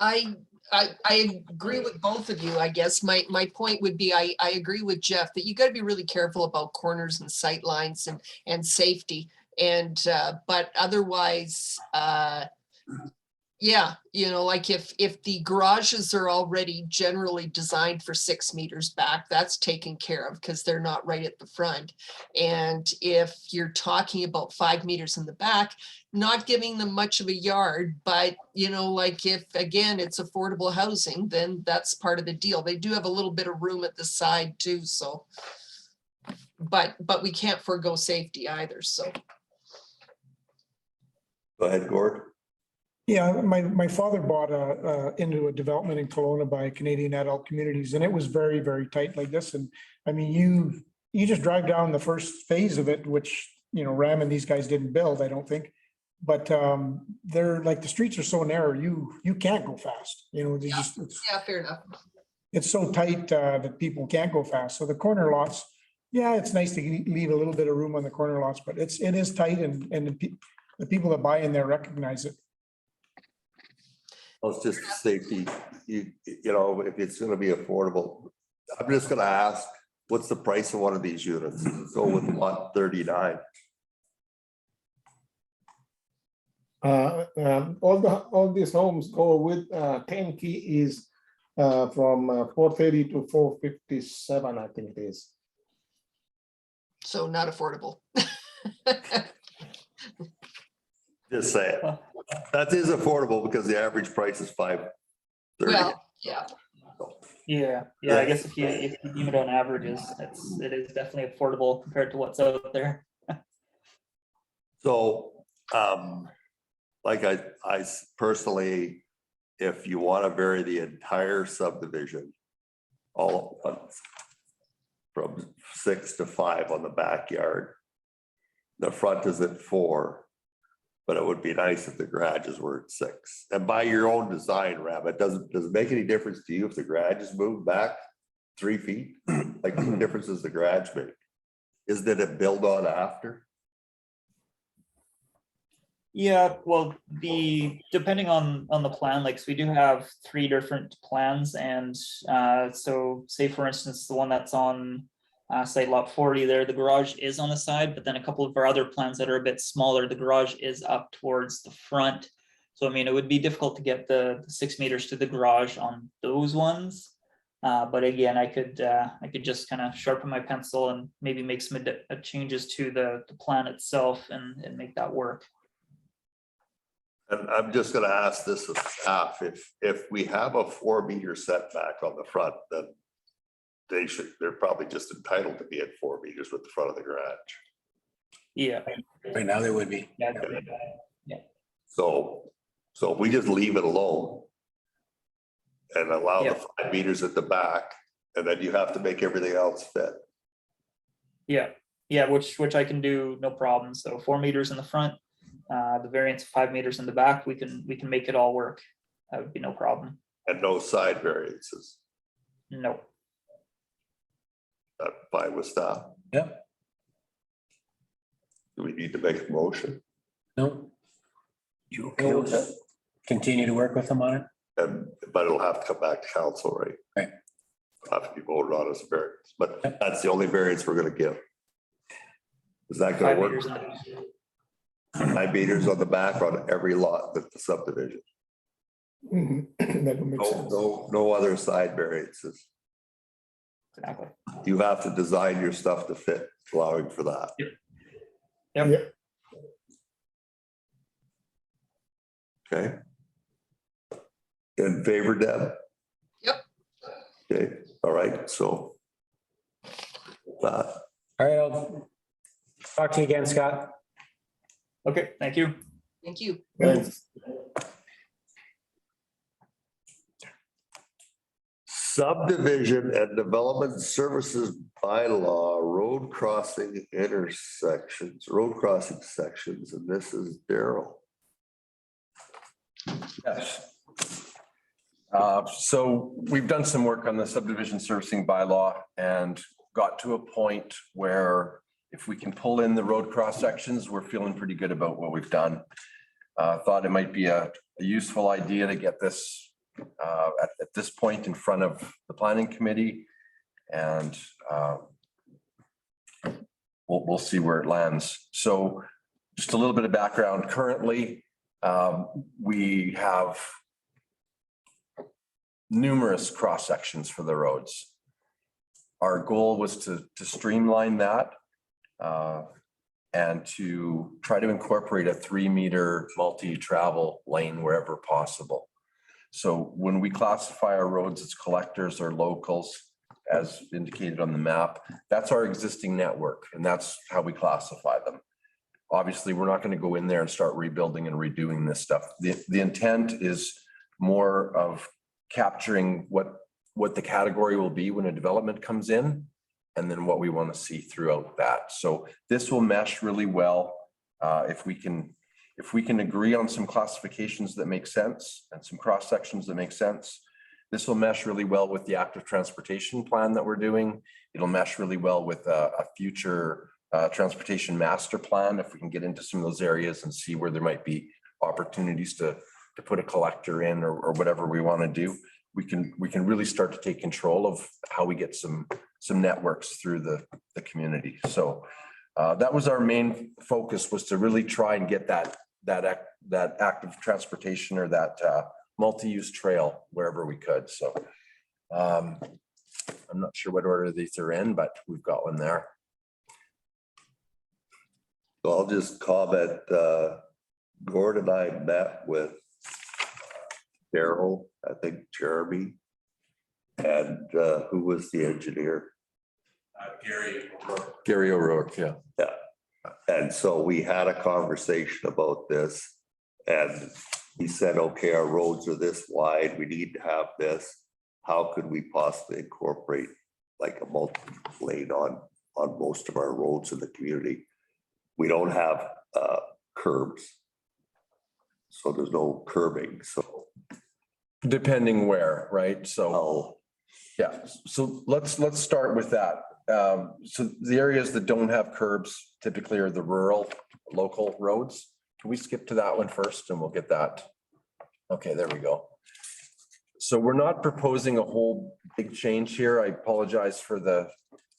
I I agree with both of you, I guess. My point would be, I agree with Jeff that you gotta be really careful about corners and sight lines and safety. And, but otherwise, yeah, like if the garages are already generally designed for 6 meters back, that's taken care of because they're not right at the front. And if you're talking about 5 meters in the back, not giving them much of a yard, but like if, again, it's affordable housing, then that's part of the deal. They do have a little bit of room at the side too, so. But we can't forego safety either, so. Go ahead, Gord. Yeah, my father bought into a development in Kelowna by Canadian Adult Communities, and it was very, very tight like this. And I mean, you just drive down the first phase of it, which, Ram and these guys didn't build, I don't think. But they're like, the streets are so narrow, you can't go fast, they just, Yeah, fair enough. it's so tight that people can't go fast. So the corner lots, yeah, it's nice to leave a little bit of room on the corner lots, but it is tight, and the people that buy in there recognize it. Well, it's just safety, if it's gonna be affordable. I'm just gonna ask, what's the price of one of these units? Go with 139. All these homes go with 10 key is from 430 to 457, I think it is. So not affordable. Just say it. That is affordable because the average price is $530. Well, yeah. Yeah, I guess if you deem it on averages, it is definitely affordable compared to what's out there. So, like I personally, if you want to vary the entire subdivision, all at once, from 6 to 5 on the backyard, the front is at 4, but it would be nice if the garages were at 6. And by your own design, Ram, does it make any difference to you if the garage is moved back 3 feet? Like, what difference does the garage make? Isn't it a build on after? Yeah, well, depending on the plan, like, so we do have 3 different plans, and so say for instance, the one that's on site lot 40 there, the garage is on the side, but then a couple of our other plans that are a bit smaller, the garage is up towards the front. So I mean, it would be difficult to get the 6 meters to the garage on those ones. But again, I could just kind of sharpen my pencil and maybe make some changes to the plan itself and make that work. And I'm just gonna ask this of staff, if we have a 4-meter setback on the front, then they're probably just entitled to be at 4 meters with the front of the garage. Yeah. Right now they would be. Yeah. So if we just leave it alone and allow the 5 meters at the back, and then you have to make everything else fit. Yeah, which I can do, no problem. So 4 meters in the front, the variance of 5 meters in the back, we can make it all work. That would be no problem. And no side variances. No. That fine with staff. Yeah. Do we need to make a motion? No. You okay with that? Continue to work with them on it? But it'll have to come back to council, right? Right. It'll have to be voted on as a variance, but that's the only variance we're gonna give. Is that 5 gonna work? meters in the 5 meters on the back on every lot that's the subdivision. Mhm. That would make sense. No other side variances. exactly. You have to design your stuff to fit, allowing for that. Yep. Yeah. Okay. In favor, Deb? Yep. Okay, all right, so. All right, I'll talk to you again, Scott. Okay, thank you. Thank you. Thanks. Subdivision and Development Services Bylaw, road crossing sections, and this is Daryl. Yes. So we've done some work on the subdivision servicing bylaw and got to a point where if we can pull in the road cross sections, we're feeling pretty good about what we've done. Thought it might be a useful idea to get this at this point in front of the planning committee. And we'll see where it lands. So just a little bit of background. Currently, we have numerous cross sections for the roads. Our goal was to streamline that and to try to incorporate a 3-meter multi-travel lane wherever possible. So when we classify our roads as collectors or locals, as indicated on the map, that's our existing network, and that's how we classify them. Obviously, we're not going to go in there and start rebuilding and redoing this stuff. The intent is more of capturing what the category will be when a development comes in, and then what we want to see throughout that. So this will mesh really well if we can agree on some classifications that make sense and some cross sections that make sense. This will mesh really well with the active transportation plan that we're doing. It'll mesh really well with a future transportation master plan if we can get into some of those areas and see where there might be opportunities to put a collector in or whatever we want to do. We can really start to take control of how we get some networks through the community. So that was our main focus, was to really try and get that active transportation or that multi-use trail wherever we could. So I'm not sure what order these are in, but we've got one there. So I'll just comment, Gord and I met with Daryl, I think Jeremy, and who was the engineer? Gary O'Rourke, yeah. Yeah. And so we had a conversation about this, and he said, okay, our roads are this wide, we need to have this. How could we possibly incorporate like a multi-lane on most of our roads in the community? We don't have curbs, so there's no curbing. So Depending where, right? So yeah, so let's start with that. So the areas that don't have curbs typically are the rural local roads. Can we skip to that one first and we'll get that? Okay, there we go. So we're not proposing a whole big change here. I apologize for the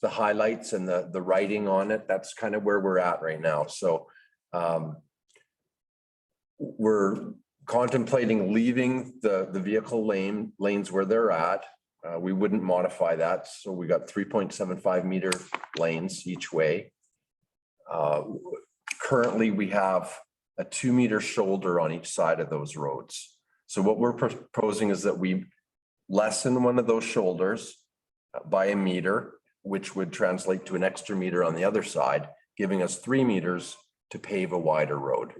highlights and the writing on it. That's kind of where we're at right now. So we're contemplating leaving the vehicle lanes where they're at. We wouldn't modify that. So we got 3.75 meter lanes each way. Currently, we have a 2-meter shoulder on each side of those roads. So what we're proposing is that we lessen one of those shoulders by 1 meter, which would translate to an extra meter on the other side, giving us 3 meters to pave a wider road.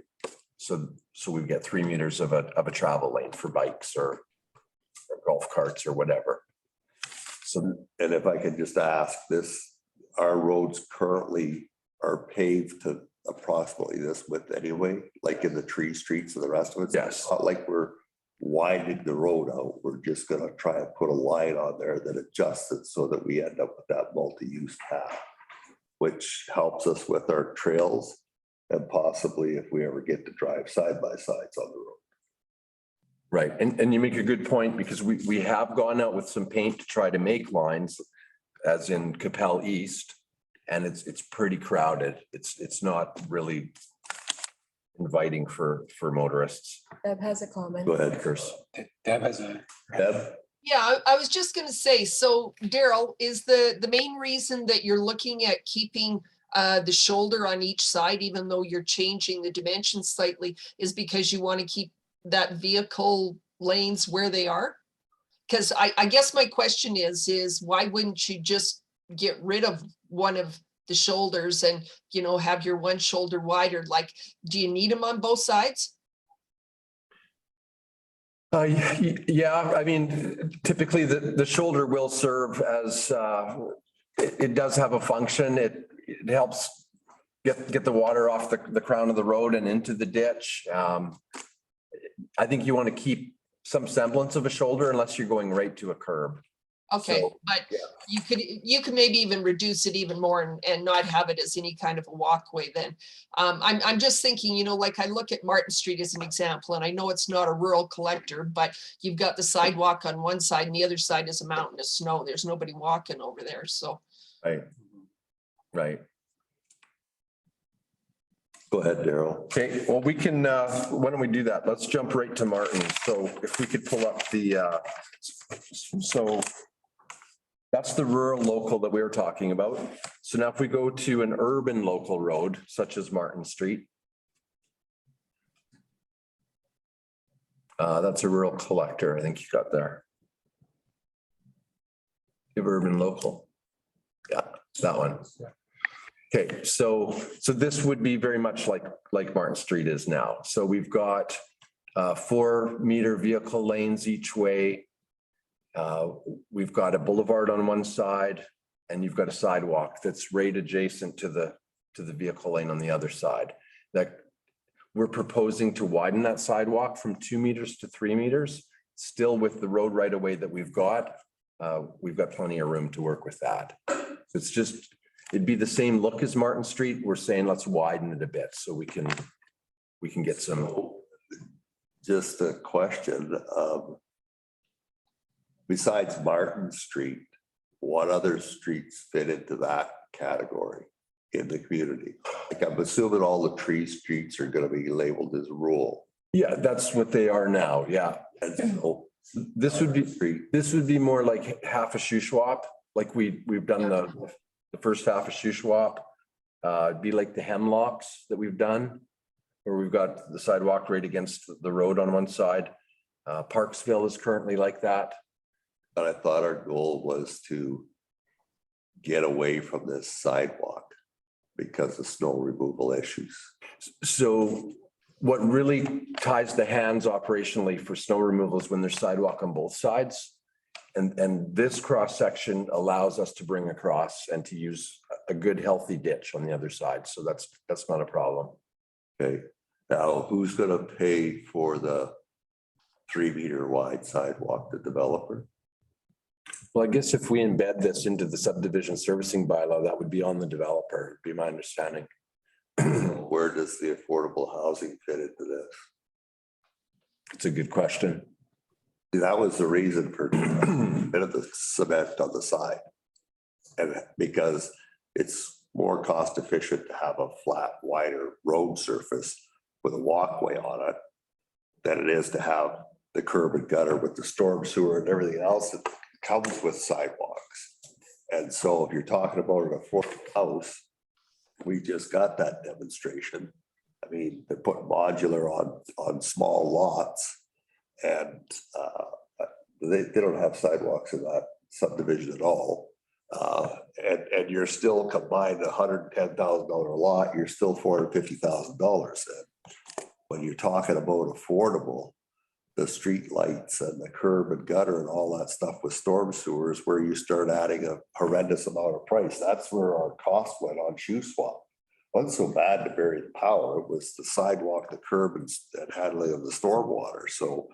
So we get 3 meters of a travel lane for bikes or golf carts or whatever. So, and if I could just ask this, our roads currently are paved to approximately this width anyway, like in the tree streets and the rest of it. Yes. It's not like we're widening the road out. We're just gonna try and put a line on there that adjusts it so that we end up with that multi-use path, which helps us with our trails and possibly if we ever get to drive side by sides on the road. right, and you make a good point, because we have gone out with some paint to try to make lines, as in Capel East, and it's pretty crowded. It's not really inviting for motorists. Deb has a comment. Go ahead, Chris. Deb has a. Deb? Yeah, I was just gonna say, so Daryl, is the main reason that you're looking at keeping the shoulder on each side, even though you're changing the dimensions slightly, is because you want to keep that vehicle lanes where they are? Because I guess my question is why wouldn't you just get rid of one of the shoulders and, you know, have your one shoulder wider? Like, do you need them on both sides? Yeah, I mean, typically the shoulder will serve as, it does have a function. It helps get the water off the crown of the road and into the ditch. I think you want to keep some semblance of a shoulder unless you're going right to a curb. Okay, So, but yeah. you could maybe even reduce it even more and not have it as any kind of a walkway then. I'm just thinking, you know, like I look at Martin Street as an example, and I know it's not a rural collector, but you've got the sidewalk on one side and the other side is a mountain of snow. There's nobody walking over there, so. Right. Right. Go ahead, Daryl. Okay, well, we can, why don't we do that? Let's jump right to Martin. So if we could pull up the, so that's the rural local that we were talking about. So now if we go to an urban local road, such as Martin Street. That's a rural collector, I think you got there. Give urban local. Yeah, that one. Okay, so this would be very much like Martin Street is now. So we've got 4 meter vehicle lanes each way. We've got a boulevard on one side and you've got a sidewalk that's right adjacent to the vehicle lane on the other side. That we're proposing to widen that sidewalk from 2 meters to 3 meters, still with the road right away that we've got. We've got plenty of room to work with that. It's just, it'd be the same look as Martin Street. We're saying let's widen it a bit so we can get some. Just a question. Besides Martin Street, what other streets fit into that category in the community? Like I'm assuming all the tree streets are gonna be labeled as rural. Yeah, that's what they are now. Yeah. And so This would be more like half a Shuswap, like we've done the first half of Shuswap. It'd be like the hemlocks that we've done, where we've got the sidewalk right against the road on one side. Parksville is currently like that. But I thought our goal was to get away from this sidewalk because of snow removal issues. So what really ties the hands operationally for snow removal is when there's sidewalk on both sides. And this cross section allows us to bring across and to use a good healthy ditch on the other side. So that's not a problem. Okay, now who's gonna pay for the 3 meter wide sidewalk, the developer? Well, I guess if we embed this into the subdivision servicing bylaw, that would be on the developer, would be my understanding. Where does the affordable housing fit into this? It's a good question. That was the reason for a bit of the cement on the side. And because it's more cost efficient to have a flat, wider road surface with a walkway on it than it is to have the curb and gutter with the storm sewer and everything else that comes with sidewalks. And so if you're talking about an affordable house, we just got that demonstration. I mean, they're putting modular on small lots and they don't have sidewalks in that subdivision at all. And you're still combined $110,000 lot, you're still $450,000 then. When you're talking about affordable, the street lights and the curb and gutter and all that stuff with storm sewers, where you start adding a horrendous amount of price. That's where our cost went on Shuswap. It wasn't so bad to bury the power. It was the sidewalk, the curb and handling of the storm water. So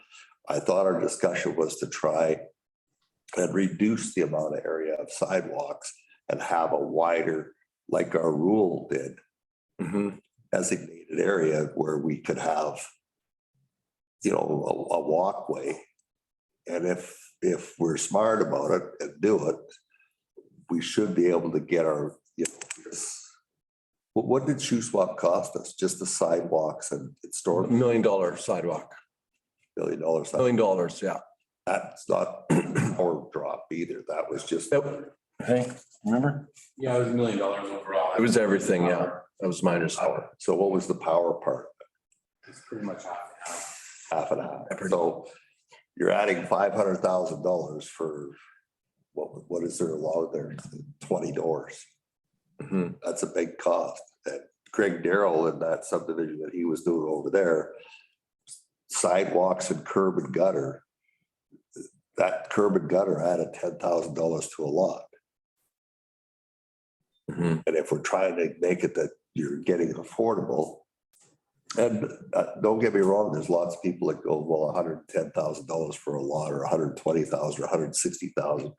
I thought our discussion was to try and reduce the amount of area of sidewalks and have a wider, like our rule did, designated area where we could have, you know, a walkway. And if we're smart about it and do it, we should be able to get our, you know, what did Shuswap cost us? Just the sidewalks and storm? $1 million sidewalk. $1 million. $1 million, yeah. That's not our drop either. That was just. Hey, remember? Yeah, it was $1 million overall. It was everything, yeah. That was my understanding. So what was the power part? It's pretty much half. Half and half. So you're adding $500,000 for what is there allowed there? 20 doors. That's a big cost. And Craig Darrell in that subdivision that he was doing over there, sidewalks and curb and gutter, that curb and gutter added $10,000 to a lot. And if we're trying to make it that you're getting affordable, and don't get me wrong, there's lots of people that go, well, $110,000 for a lot, or $120,000 or $160,000.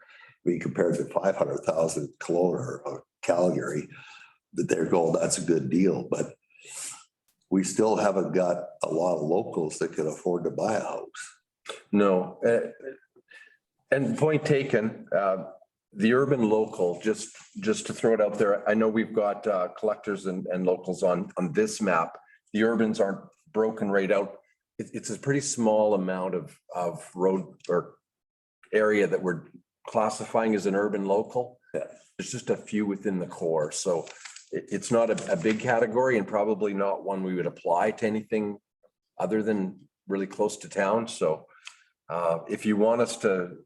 I mean, compared to 500,000 Kelowna or Calgary, that they're going, that's a good deal, but we still haven't got a lot of locals that can afford to buy a house. No, and point taken, the urban local, just to throw it out there, I know we've got collectors and locals on this map. The urbans aren't broken right out. It's a pretty small amount of road or area that we're classifying as an urban local. Yeah. There's just a few within the core, so it's not a big category and probably not one we would apply to anything other than really close to town. So if you want us to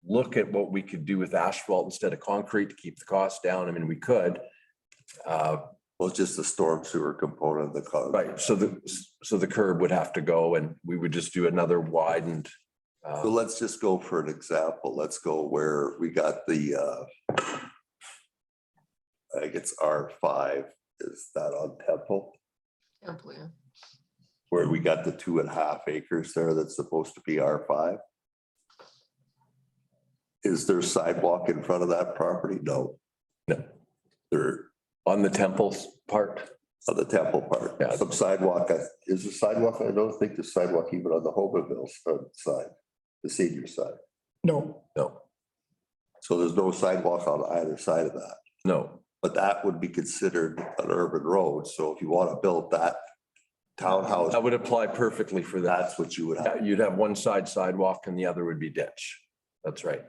look at what we could do with asphalt instead of concrete to keep the cost down, I mean, we could. Well, it's just the storm sewer component of the cost. Right, so the curb would have to go and we would just do another widened. So let's just go for an example. Let's go where we got the, I think it's R5, is that on Temple? Temple, yeah. Where we got the 2.5 acres there that's supposed to be R5? Is there sidewalk in front of that property? No. No. There, On the Temples part? on the Temple part, Yeah. some sidewalk, is there sidewalk? I don't think there's sidewalk even on the Hoganville side, the senior side. No, No, So there's no sidewalk on either side of that. no. But that would be considered an urban road. So if you want to build that townhouse, That would apply perfectly for that. that's what you would have. You'd have one side sidewalk and the other would be ditch. That's right.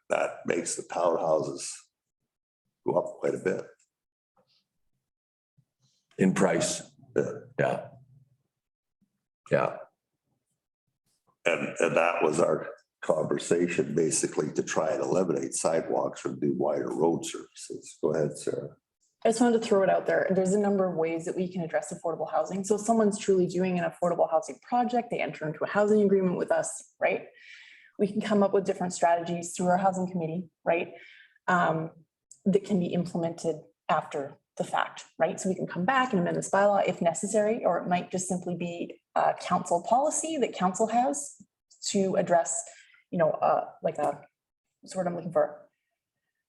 That makes the townhouses go up quite a bit. In price. Yeah. Yeah. Yeah. And that was our conversation, basically, to try and eliminate sidewalks or do wider road surfaces. Go ahead, Sarah. I just wanted to throw it out there. There's a number of ways that we can address affordable housing. So if someone's truly doing an affordable housing project, they enter into a housing agreement with us, right? We can come up with different strategies through our housing committee, right? That can be implemented after the fact, right? So we can come back and amend this bylaw if necessary, or it might just simply be a council policy that council has to address, like what's the word I'm looking for?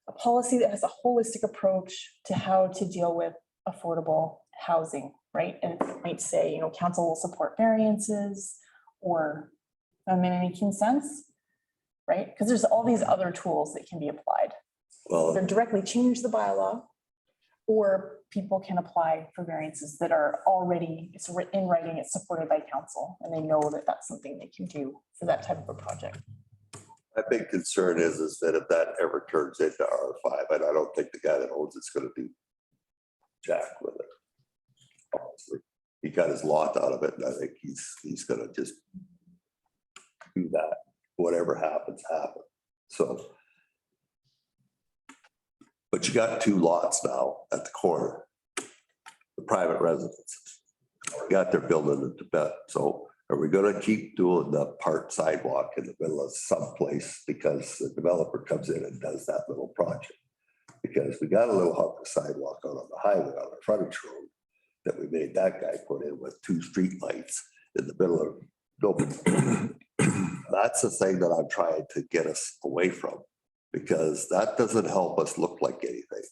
A policy that has a holistic approach to how to deal with affordable housing, right? And it might say, council will support variances or amenity consents, right? Because there's all these other tools that can be applied. Well, Either directly change the bylaw, or people can apply for variances that are already, it's written in writing, it's supported by council, and they know that that's something they can do for that type of a project. my big concern is that if that ever turns into R5, and I don't think the guy that owns it's gonna do jack with it. Honestly, he got his lot out of it, and I think he's gonna just do that. Whatever happens, happen. So. But you got 2 lots now at the corner, the private residences. Got their building in Tibet, so are we gonna keep doing the part sidewalk in the middle of some place because the developer comes in and does that little project? Because we got a little hunk of sidewalk out on the highway on the frontage road that we made that guy put in with 2 street lights in the middle of nobody. That's the thing that I'm trying to get us away from, because that doesn't help us look like anything.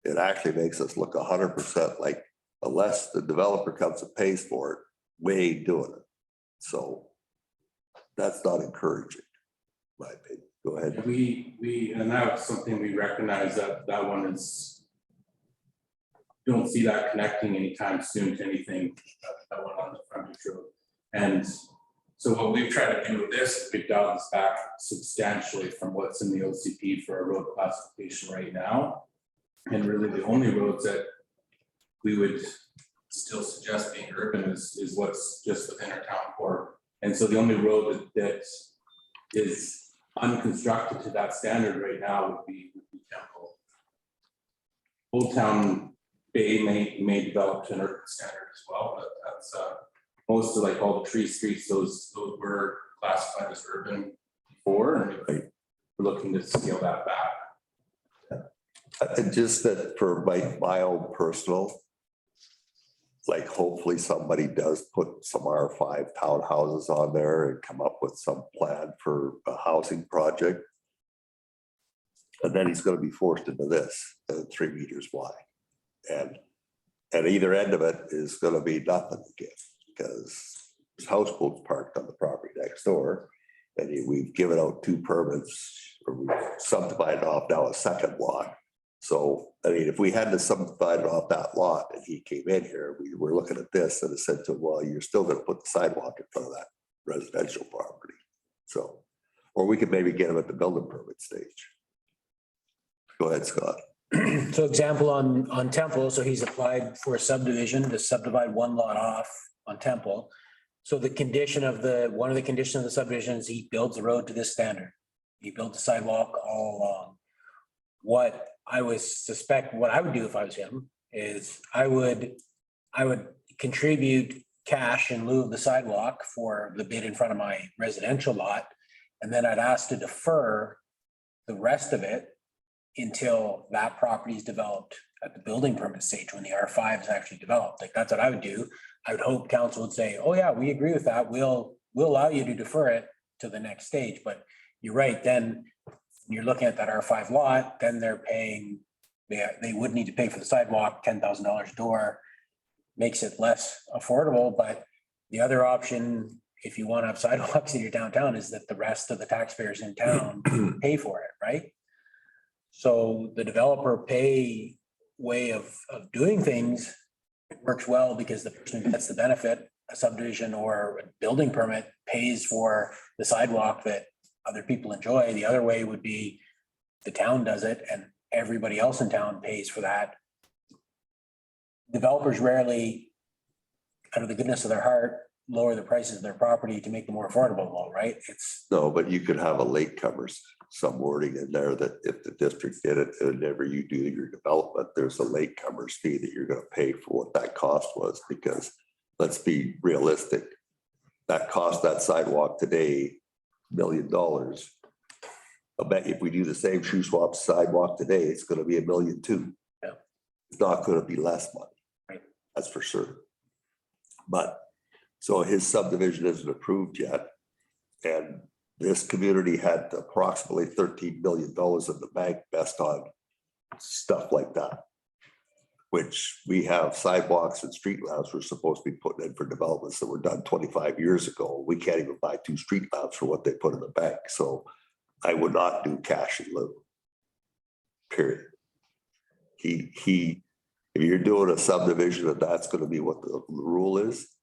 It actually makes us look 100% like, unless the developer comes and pays for it, we ain't doing it. So that's not encouraging, in my opinion. Go ahead. And that's something we recognize that one is, don't see that connecting anytime soon to anything that went on the frontage road. And so what we've tried to do with this, is we've dialed this back substantially from what's in the OCP for a road classification right now. And really the only roads that we would still suggest being urban is what's just within our town core. And so the only road that is unconstructed to that standard right now would be Temple. Old Town Bay may develop to an urban standard as well, but that's most of like all the tree streets, those were classified as urban before, and we're looking to scale that back. And just that for my own personal, like hopefully somebody does put some R5 townhouses on there and come up with some plan for a housing project. And then he's gonna be forced into this, 3 meters wide. And either end of it is gonna be nothing again, because there's houseboats parked on the property next door. And we've given out 2 permits, or we've subdivided off now a second lot. So, I mean, if we had to subdivide off that lot and he came in here, we were looking at this and it said to him, well, you're still gonna put the sidewalk in front of that residential property. So, or we could maybe get him at the building permit stage. Go ahead, Scott. So example on Temple, so he's applied for a subdivision to subdivide 1 lot off on Temple. So the condition of one of the conditions of the subdivision is he builds the road to this standard. He built the sidewalk all along. What I would suspect, what I would do if I was him, is I would contribute cash in lieu of the sidewalk for the bid in front of my residential lot. And then I'd ask to defer the rest of it until that property is developed at the building permit stage, when the R5 is actually developed. Like, that's what I would do. I would hope council would say, oh yeah, we agree with that. We'll allow you to defer it to the next stage. But you're right, then you're looking at that R5 lot, then they're paying, they would need to pay for the sidewalk, $10,000 a door, makes it less affordable. But the other option, if you want to have sidewalks in your downtown, is that the rest of the taxpayers in town pay for it, right? So the developer pay way of doing things works well, because the person who gets the benefit, a subdivision or a building permit, pays for the sidewalk that other people enjoy. The other way would be the town does it and everybody else in town pays for that. Developers rarely, out of the goodness of their heart, lower the prices of their property to make them more affordable, though, right? It's No, but you could have a latecomers, some wording in there that if the district did it, whenever you do your development, there's a latecomers fee that you're gonna pay for what that cost was, because let's be realistic. That cost, that sidewalk today, $1 million. I bet if we do the same shoe swap sidewalk today, it's gonna be $1 million too. Yeah. It's not gonna be less money. Right. That's for sure. But, so his subdivision isn't approved yet. And this community had approximately $13 million in the bank based on stuff like that, which we have sidewalks and street lamps we're supposed to be putting in for developments that were done 25 years ago. We can't even buy 2 street lamps for what they put in the bank. So I would not do cash in lieu. Period. If you're doing a subdivision and that's going to be what the rule is,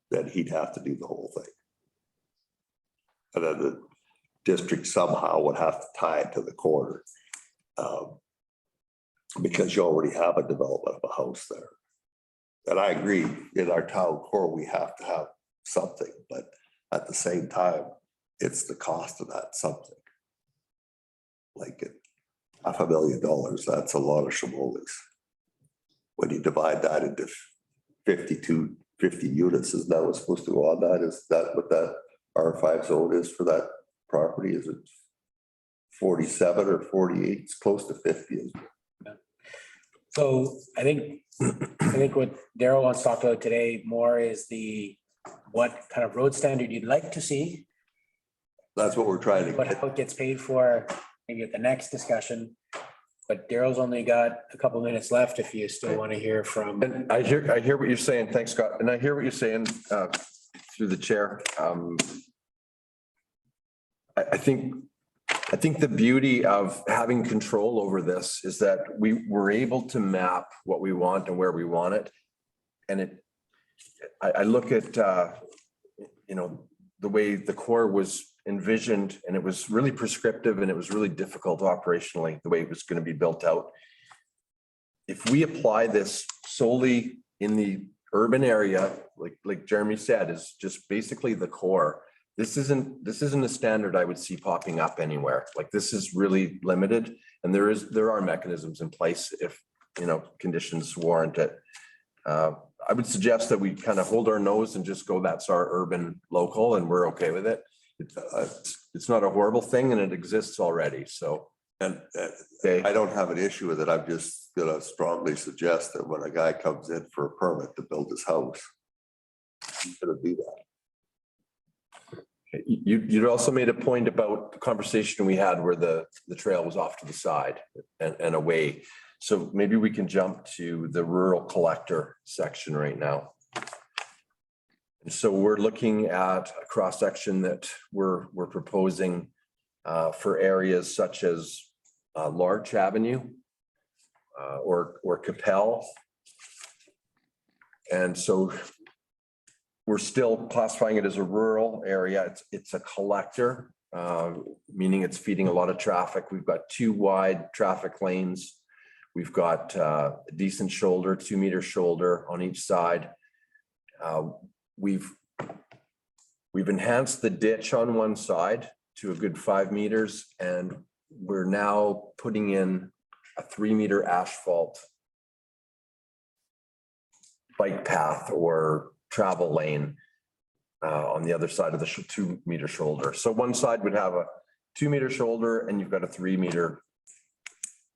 then he'd have to do the whole thing. And then the district somehow would have to tie it to the corner. Because you already have a development of a house there. And I agree, in our town core, we have to have something, but at the same time, it's the cost of that something. Like $500,000, that's a lot of shimoles. When you divide that into 50 units, is that what's supposed to go on that? Is that what that R5 zone is for that property? Is it 47 or 48? It's close to 50. Isn't it? so I think what Daryl wants to talk about today more is what kind of road standard you'd like to see, That's what we're trying to but get. how it gets paid for, maybe at the next discussion. But Daryl's only got a couple minutes left if you still want to hear from. And I hear what you're saying. Thanks, Scott. And I hear what you're saying through the chair. I think the beauty of having control over this is that we were able to map what we want and where we want it. And I look at, the way the core was envisioned, and it was really prescriptive and it was really difficult operationally, the way it was going to be built out. If we apply this solely in the urban area, like Jeremy said, is just basically the core. This isn't a standard I would see popping up anywhere. Like, this is really limited, and there are mechanisms in place if conditions warrant it. I would suggest that we kind of hold our nose and just go, that's our urban local and we're okay with it. It's not a horrible thing and it exists already. So And Okay. I don't have an issue with it. I'm just gonna strongly suggest that when a guy comes in for a permit to build his house, he's gonna do that. You also made a point about the conversation we had where the trail was off to the side and away. So maybe we can jump to the rural collector section right now. And so we're looking at a cross section that we're proposing for areas such as Larch Avenue or Capel. And so we're still classifying it as a rural area. It's a collector, meaning it's feeding a lot of traffic. We've got 2 wide traffic lanes. We've got a decent shoulder, 2-meter shoulder on each side. We've enhanced the ditch on one side to a good 5 meters, and we're now putting in a 3-meter asphalt bike path or travel lane on the other side of the 2-meter shoulder. So one side would have a 2-meter shoulder and you've got a 3-meter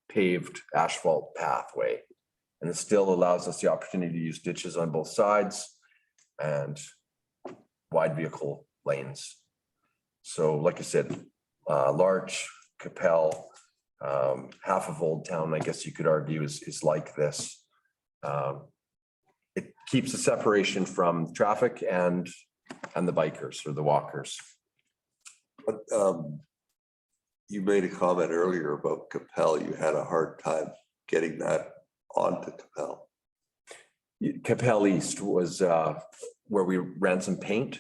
paved asphalt pathway. And it still allows us the opportunity to use ditches on both sides and wide vehicle lanes. So like I said, Larch, Capel, half of Old Town, I guess you could argue is like this. It keeps the separation from traffic and the bikers or the walkers. But you made a comment earlier about Capel. You had a hard time getting that onto Capel. Capel East was where we ran some paint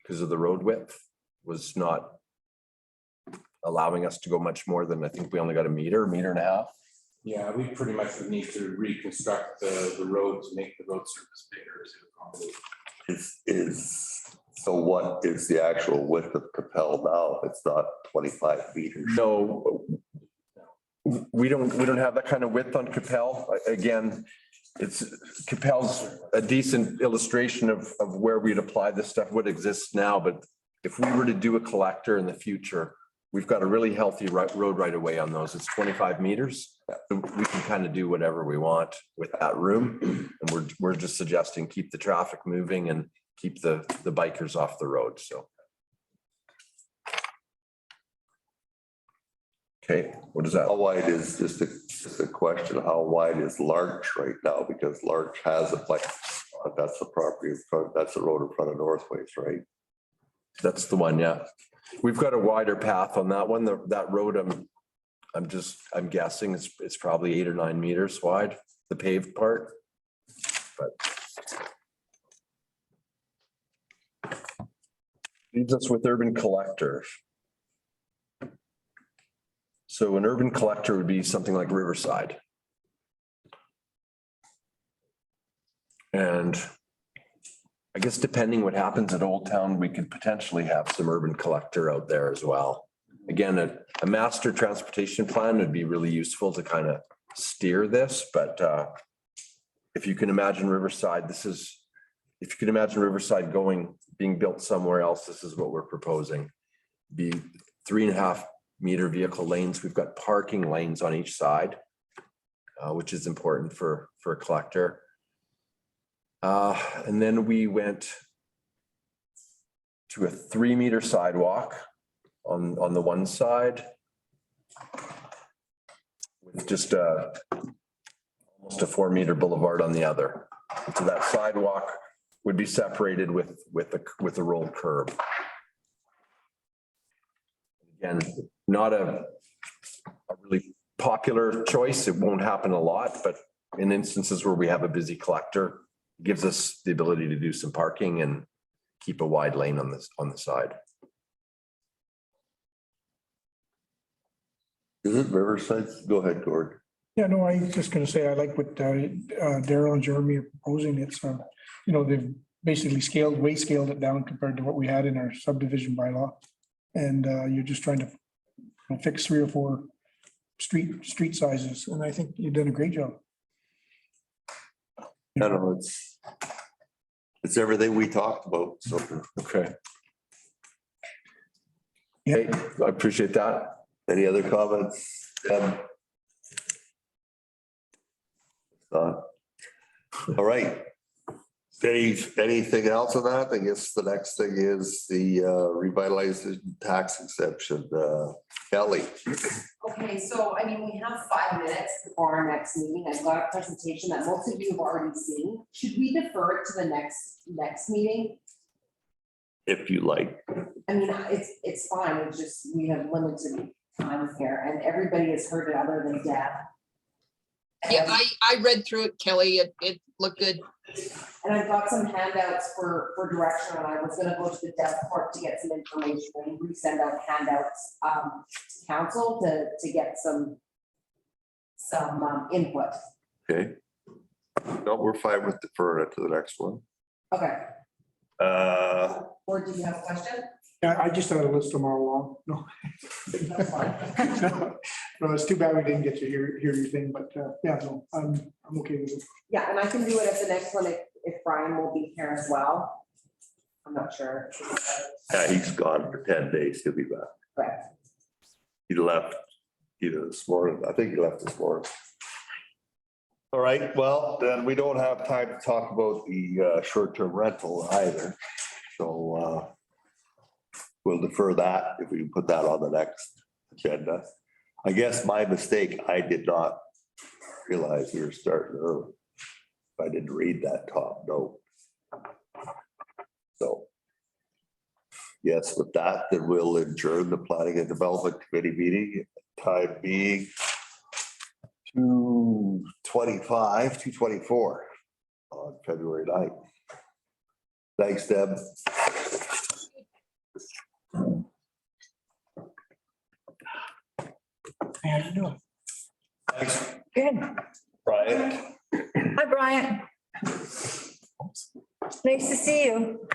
because of the road width was not allowing us to go much more than, I think we only got a meter and a half. Yeah, we pretty much would need to reconstruct the road to make the road surface bigger to accommodate. So what is the actual width of Capel now? It's not 25 meters. No, we don't have that kind of width on Capel. Again, Capel's a decent illustration of where we'd apply this stuff, what exists now. But if we were to do a collector in the future, we've got a really healthy road right away on those. It's 25 meters. So we can kind of do whatever we want with that room. And we're just suggesting keep the traffic moving and keep the bikers off the road, so. Okay, what is that? How wide is, just a question, how wide is Larch right now? Because Larch has a bike, that's the property in front, that's the road in front of Northways, right? That's the one, yeah. We've got a wider path on that one. That road, I'm guessing it's probably 8 or 9 meters wide, the paved part. But leaves us with urban collectors. So an urban collector would be something like Riverside. And I guess depending what happens at Old Town, we could potentially have some urban collector out there as well. Again, a master transportation plan would be really useful to kind of steer this, but if you can imagine Riverside, if you can imagine Riverside being built somewhere else, this is what we're proposing. Be 3.5 meter vehicle lanes. We've got parking lanes on each side, which is important for a collector. And then we went to a 3-meter sidewalk on the one side with just almost a 4-meter boulevard on the other. So that sidewalk would be separated with a rolled curb. Again, not a really popular choice. It won't happen a lot, but in instances where we have a busy collector, it gives us the ability to do some parking and keep a wide lane on the side. Is it Riverside? Go ahead, Gord. Yeah, no, I was just gonna say, I like what Daryl and Jeremy are proposing. It's, they've basically way scaled it down compared to what we had in our subdivision bylaw. And you're just trying to fix 3 or 4 street sizes, and I think you've done a great job. I don't know, it's everything we talked about, so. Okay. Yeah. Hey, I appreciate that. Any other comments? Deb? All right. Anything else on that? I guess the next thing is the revitalization tax exemption. Kelly. Okay, so I mean, we have 5 minutes before our next meeting. I've got a presentation that most of you have already seen. Should we defer it to the next meeting? If you like. I mean, it's fine. It's just, we have limited time here and everybody has heard it other than Deb. Yeah, I read through it, Kelly. It looked good. And I've got some handouts for direction, and I was gonna go to the dev court to get some information and resend out handouts to council to get some input. Okay. No, we're fine with deferring it to the next one. Okay, or do you have a question? Yeah, I just had a list them all along. No. That's fine. No, it's too bad we didn't get to hear your thing, but yeah, no, I'm okay with it. Yeah, and I can do it at the next one if Brian will be here as well. I'm not sure. Yeah, he's gone for 10 days. He'll be back. Correct. He left either this morning. I think he left this morning. All right, well, then we don't have time to talk about the short-term rental either. So we'll defer that if we can put that on the next agenda. I guess my mistake, I did not realize we were starting early. I didn't read that top note. So yes, with that, then we'll adjourn the Planning and Development Committee meeting, time being 2:24 on February 9th. Thanks, Deb. How you doing? Thanks, Good. Brian. Hi, Brian. Nice to see you.